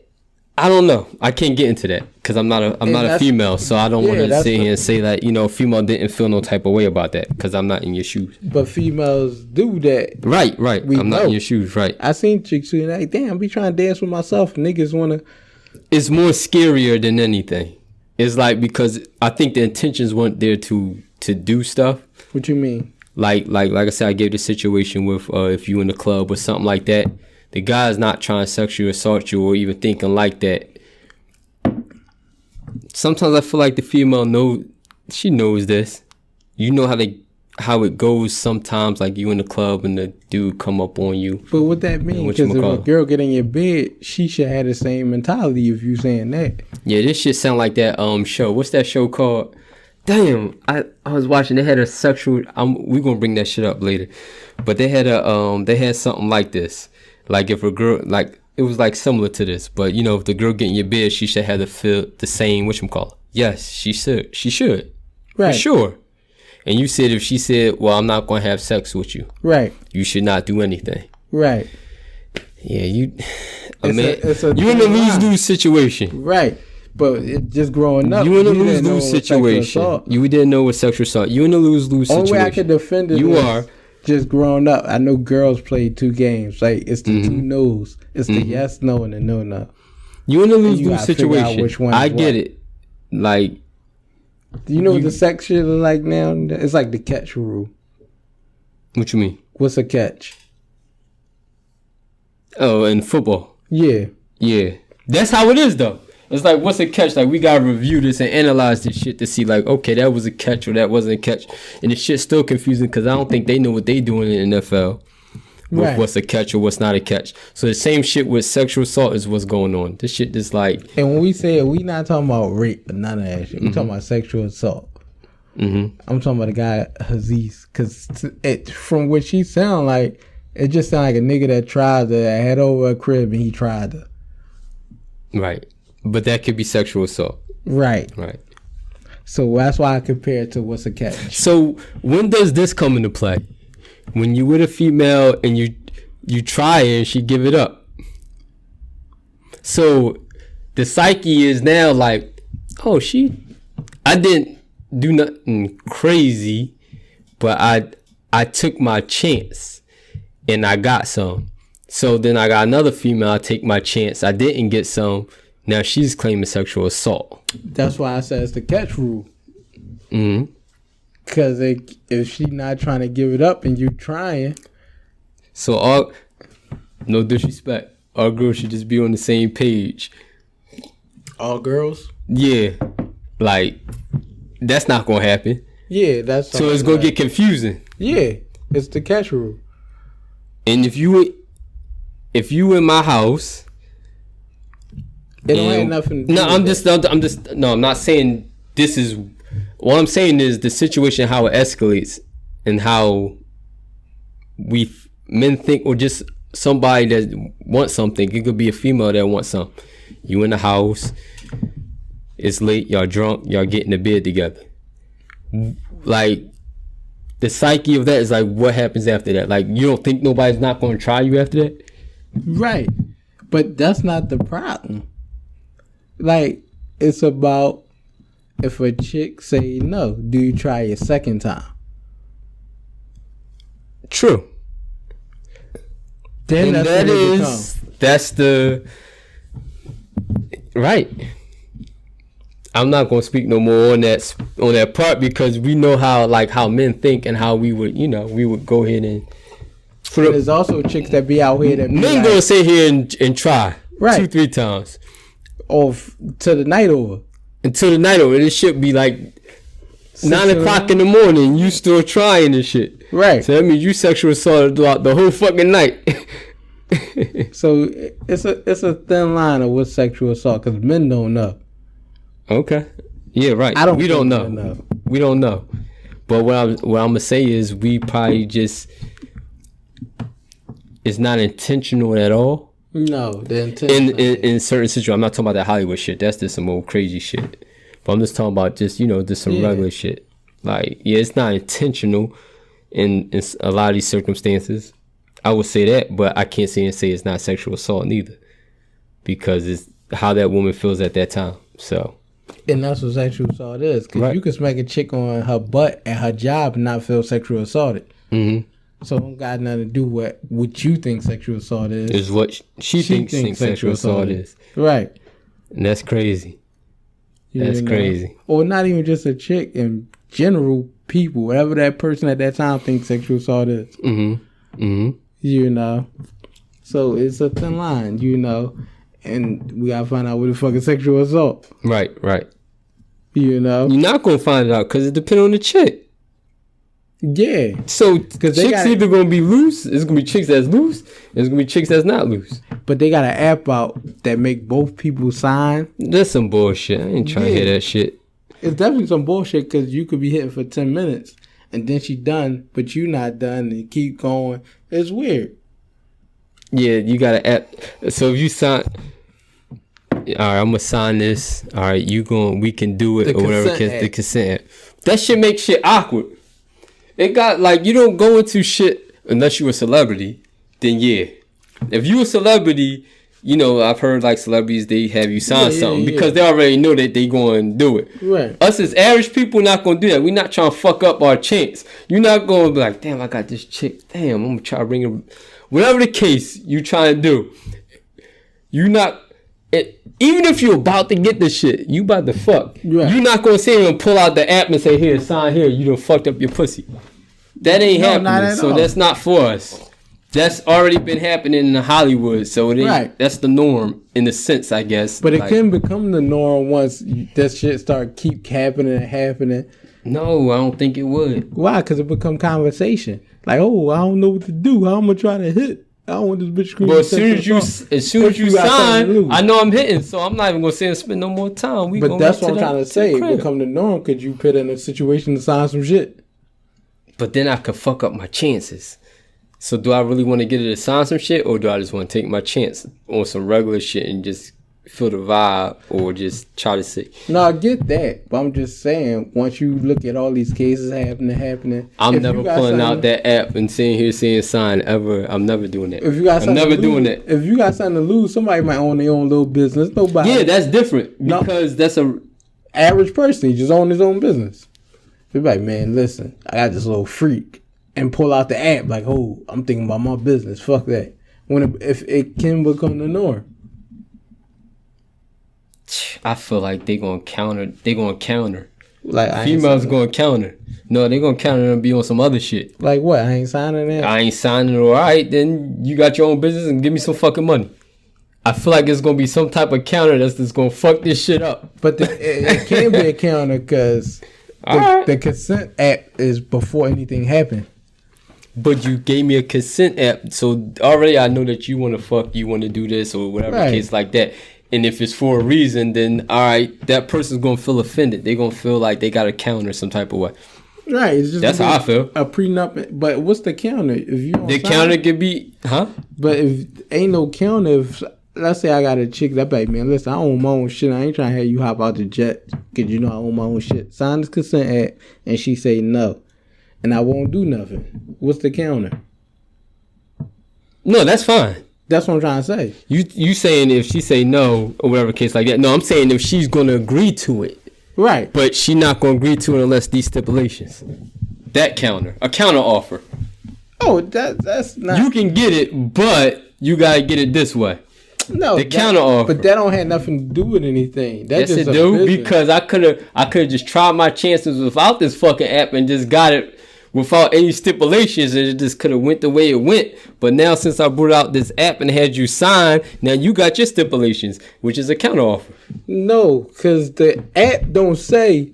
I don't know. I can't get into that because I'm not a female, so I don't want to sit here and say that, you know, female didn't feel no type of way about that because I'm not in your shoes. But females do that. Right. I'm not in your shoes, right. I seen chicks who like, damn, be trying to dance with myself. Niggas want to. It's more scarier than anything. It's like, because I think the intentions weren't there to do stuff. What you mean? Like I said, I gave the situation with if you in the club or something like that. The guy's not trying to sexually assault you or even thinking like that. Sometimes I feel like the female she knows this. You know how it goes sometimes, like you in the club and the dude come up on you. But what that mean? Because if a girl get in your bed, she should have the same mentality if you saying that. Yeah, this shit sound like that show. What's that show called? Damn, I was watching. They had a sexual. We're gonna bring that shit up later. But they had something like this. Like if a girl, like it was like similar to this, but you know, if the girl get in your bed, she should have to feel the same. Whatchamacallit? Yes, she should, right? For sure. And you said if she said, "Well, I'm not going to have sex with you," right? You should not do anything, right? Yeah, you in a lose-lose situation, right? But just growing up, you in a lose-lose situation. You didn't know what sexual assault. You in a lose-lose situation. Only way I could defend it. You are. Just growing up, I know girls play two games. Like, it's the two no's. It's the yes, no, and the no, no. You in a lose-lose situation. I get it. Like, do you know what the sex shit is like now? It's like the catch rule. What you mean? What's a catch? Oh, in football. Yeah. That's how it is, though. It's like, what's a catch? Like, we got to review this and analyze this shit to see, like, okay, that was a catch or that wasn't a catch. And the shit's still confusing because I don't think they know what they doing in the NFL with what's a catch or what's not a catch. So the same shit with sexual assault is what's going on. This shit just like... And when we say it, we not talking about rape or none of that shit. We talking about sexual assault. I'm talking about the guy, Aziz. Because from what she sound like, it just sound like a nigga that tried to head over a crib and he tried to. Right. But that could be sexual assault. Right. So that's why I compare it to what's a catch. So when does this come into play? When you with a female and you try it and she give it up. So the psyche is now like, oh, I didn't do nothing crazy, but I took my chance and I got some. So then I got another female, I take my chance, I didn't get some. Now she's claiming sexual assault. That's why I said it's the catch rule. Mm-hmm. Because if she not trying to give it up and you trying. So no disrespect, all girls should just be on the same page. All girls? Yeah. Like, that's not going to happen. Yeah, that's so it's going to get confusing. Yeah, it's the catch rule. And if you in my house, it don't have nothing to do I'm not saying this is, what I'm saying is the situation, how it escalates and how men think, or just somebody that wants something. It could be a female that wants something. You in the house, it's late, y'all drunk, y'all get in the bed together. Like, the psyche of that is like, what happens after that? Like, you don't think nobody's not going to try you after that? Right. But that's not the problem. Like, it's about if a chick say no, do you try a second time? True. Then and that's the right. I'm not gonna speak no more on that part, because we know how men think and how we would go ahead and. There's also chicks that be out here that be men gonna sit here and try 2-3 times, or to the night over. Until the night over, this shit be like 9 o'clock in the morning. You still trying this shit, right? So that means you sexual assaulted throughout the whole fucking night. So it's a thin line of what's sexual assault, because men don't know. Okay. Yeah, right. We don't know. We don't know. But what I'm gonna say is, we probably just, it's not intentional at all. No, the intention in certain situations. I'm not talking about that Hollywood shit. That's just some old crazy shit. But I'm just talking about just some regular shit. Like, yeah, it's not intentional in a lot of these circumstances. I would say that, but I can't say it's not sexual assault neither, because it's how that woman feels at that time. So. And that's what sexual assault is. Because you can smack a chick on her butt at her job and not feel sexual assaulted. Mm-hmm. So it don't got nothing to do with what you think sexual assault is. Is what she thinks sexual assault is. Right. And that's crazy. That's crazy. Or not even just a chick, in general, people, whatever that person at that time thinks sexual assault is. Mm-hmm. Mm-hmm. So it's a thin line, and we gotta find out what the fuck is sexual assault. Right. You're not gonna find it out, because it depends on the chick. Yeah. So, because chicks either gonna be loose, it's gonna be chicks that's loose, and it's gonna be chicks that's not loose. But they got an app out that make both people sign. That's some bullshit. I ain't trying to hear that shit. It's definitely some bullshit, because you could be hitting for 10 minutes, and then she done, but you not done, and keep going. It's weird. Yeah, you got an app. So if you sign, all right, I'm gonna sign this. All right, we can do it, or whatever. The consent. That shit makes shit awkward. It got, like, you don't go into shit unless you a celebrity. Then yeah, if you a celebrity, I've heard like celebrities, they have you sign something because they already know that they going to do it. Right. Us as average people not going to do that. We're not trying to fuck up our chance. You're not going to be like, damn, I got this chick. Damn, I'm going to try to bring her. Whatever the case you trying to do, you're not. Even if you're about to get the shit, you about to fuck. Right. You're not going to sit here and pull out the app and say, here, sign here. You done fucked up your pussy. That ain't happening. So that's not for us. That's already been happening in Hollywood. So it ain't, that's the norm in a sense, I guess. But it can become the norm once that shit keep happening. No, I don't think it would. Why? Because it become conversation. Like, oh, I don't know what to do. How I'm going to try to hit? I don't want this bitch screaming. But as soon as you sign, I know I'm hitting, so I'm not even gonna say and spend no more time. But that's what I'm trying to say. It become the norm because you put in a situation to sign some shit. But then I could fuck up my chances. So do I really want to get her to sign some shit, or do I just want to take my chance on some regular shit and just feel the vibe or just try to say. No, I get that, but I'm just saying, once you look at all these cases happening, I'm never pulling out that app and sitting here saying sign ever. I'm never doing that. If you got I'm never doing that. If you got something to lose, somebody might own their own little business. Nobody. Yeah, that's different because that's a average person. He just own his own business. You're like, man, listen, I got this little freak, and pull out the app like, oh, I'm thinking about my business. Fuck that. If it can become the norm. I feel like they gonna counter. Like females gonna counter. No, they gonna counter and be on some other shit. Like what? I ain't signing that. I ain't signing. All right, then you got your own business and give me some fucking money. I feel like it's gonna be some type of counter that's just gonna fuck this shit up. But it can be a counter because the consent app is before anything happened. But you gave me a consent app, so already I know that you want to fuck, you want to do this or whatever case like that. And if it's for a reason, then all right, that person's gonna feel offended. They gonna feel like they got a counter some type of way. Right. It's just that's how I feel. A prenup, but what's the counter? If you don't counter could be, But if ain't no counter, if let's say I got a chick that like, man, listen, I own my own shit. I ain't trying to have you hop out the jet because you know I own my own shit. Sign this consent act, and she say no, and I won't do nothing. What's the counter? No, that's fine. That's what I'm trying to say. You saying if she say no or whatever case like that. No, I'm saying if she's gonna agree to it. Right. But she not gonna agree to it unless these stipulations. That counter. A counter offer. Oh, that's not. You can get it, but you gotta get it this way. No, the counter offer. But that don't have nothing to do with anything. That's yes, just it do because I could have just tried my chances without this fucking app and just got it without any stipulations, and it just could have went the way it went. But now since I brought out this app and had you sign, now you got your stipulations, which is a counter offer. No, because the app don't say.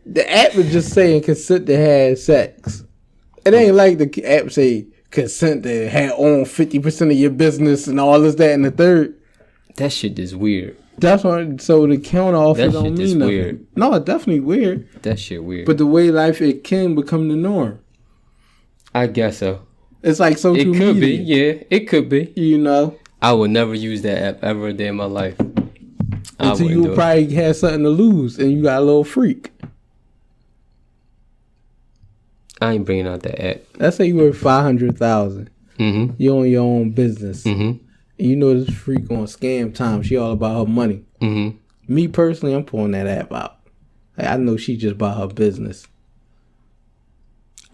The app is just saying consent to have sex. It ain't like the app say consent to have own 50% of your business and all this, that, and the third. That shit is weird. That's what. So the counter offer don't mean nothing. Weird. No, it's definitely weird. That shit weird. But the way life it can become the norm. I guess so. It's like social media. It could be, yeah. It could be. You know. I would never use that app ever a day in my life. Until you would probably have something to lose and you got a little freak. I ain't bringing out that app. Let's say you worth $500,000. Mm-hmm. You own your own business. Mm-hmm. You know this freak on scam time. She all about her money. Mm-hmm. Me personally, I'm pulling that app out. Like, I know she just about her business.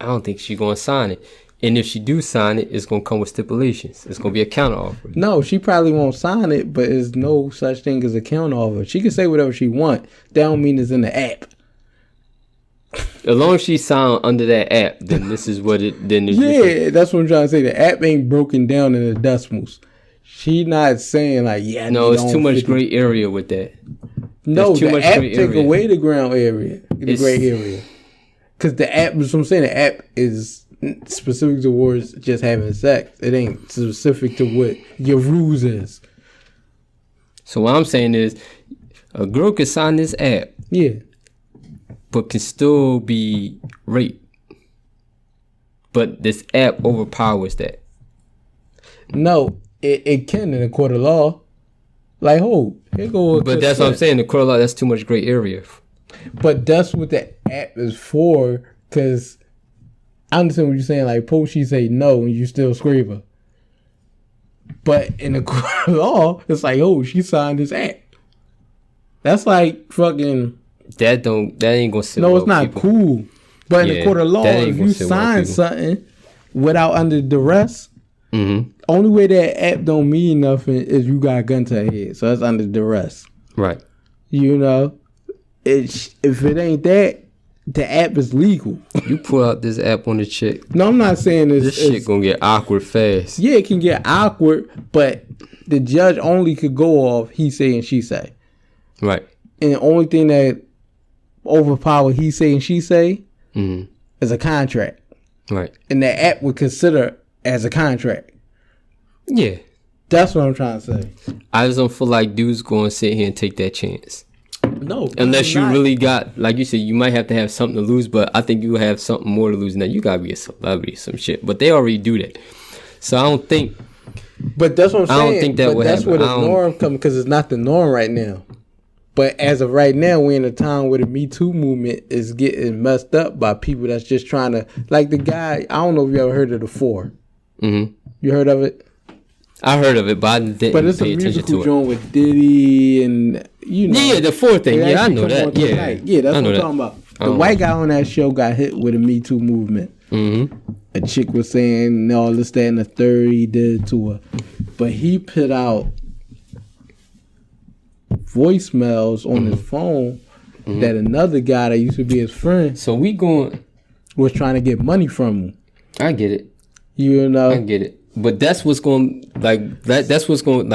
I don't think she gonna sign it. And if she do sign it, it's gonna come with stipulations. It's gonna be a counter offer. No, she probably won't sign it, but there's no such thing as a counter offer. She can say whatever she want. That don't mean it's in the app. As long as she signed under that app, then this is what it. Then yeah, that's what I'm trying to say. The app ain't broken down in the decimals. She not saying like, yeah. No, it's too much gray area with that. No, the app take away the ground area, the gray area. Because the app, that's what I'm saying, the app is specific towards just having sex. It ain't specific to what your rules is. So what I'm saying is, a girl can sign this app. Yeah. But can still be raped. But this app overpowers that. No, it can in a court of law. Like, here go. But that's what I'm saying. The court of law, that's too much gray area. But that's what the app is for. Because I understand what you're saying. Like, post, she say no, and you still scream her. But in the court of law, it's like, she signed this app. That's like fucking. That ain't gonna sit. No, well it's not people. cool. But in the court of law, if you sign something without under duress, only way that app don't mean nothing is you got a gun to her head. So that's under duress. Right. You know, if it ain't that, the app is legal. You pull out this app on the chick. No, I'm not saying this shit gonna get awkward fast. Yeah, it can get awkward, but the judge only could go off he say and she say. Right. And the only thing that overpower he say and she say is a contract. Right. And the app would consider as a contract. Yeah. That's what I'm trying to say. I just don't feel like dudes going to sit here and take that chance. No. Unless you really got, like you said, you might have to have something to lose, but I think you have something more to lose than that. You got to be a celebrity or some shit. But they already do that. So I don't think But that's what I'm saying. I don't think that would that's happen. where the norm comes, because it's not the norm right now. But as of right now, we're in a time where the Me Too movement is getting messed up by people that's just trying to, like the guy. I don't know if you ever heard of the Four. Mm-hmm. You heard of it? I heard of it, but I didn't But it's pay a attention musical to it. joint with Diddy and Yeah, the Four thing. Yeah, I know that. Yeah, that's what I'm talking about. The white guy on that show got hit with a Me Too movement. Mm-hmm. A chick was saying all this, that, and the third he did to her, but he put out voicemails on his phone that another guy that used to be his friend. So was trying to get money from him. I get it. You know, I get it. But that's what's going that's what's going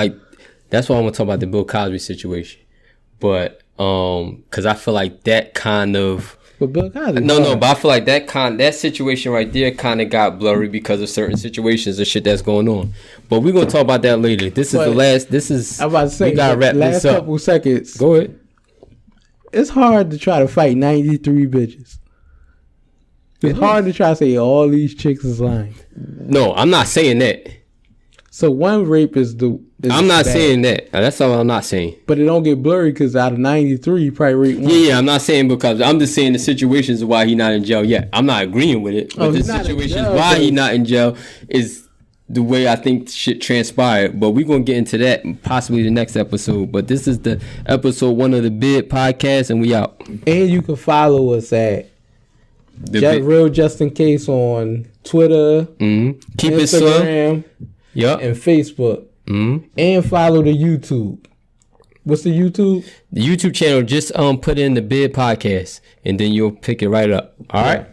that's why I want to talk about the Bill Cosby situation. But because I feel like that kind of. But Bill Cosby. No, but I feel like that situation right there kind of got blurry because of certain situations and shit that's going on. But we're gonna talk about that later. This is the last. This is. I'm about to say. We gotta wrap last this up. Couple seconds. Go ahead. It's hard to try to fight 93 bitches. It's hard to try to say all these chicks is lying. No, I'm not saying that. So one rape is I'm not bad. saying that. That's all I'm not saying. But it don't get blurry because out of 93, you probably rate one. Yeah, I'm not saying because I'm just saying the situations why he not in jail yet. I'm not agreeing with it. But the situations why he not in jail is the way I think shit transpired. But we're going to get into that possibly the next episode. But this is the episode 1 of the Bid podcast, and we out. And you can follow us at Real Just In Case on Twitter, Keep Instagram, and Facebook. And follow the YouTube. What's the YouTube? The YouTube channel, just put in the Bid podcast, and then you'll pick it right up. All right?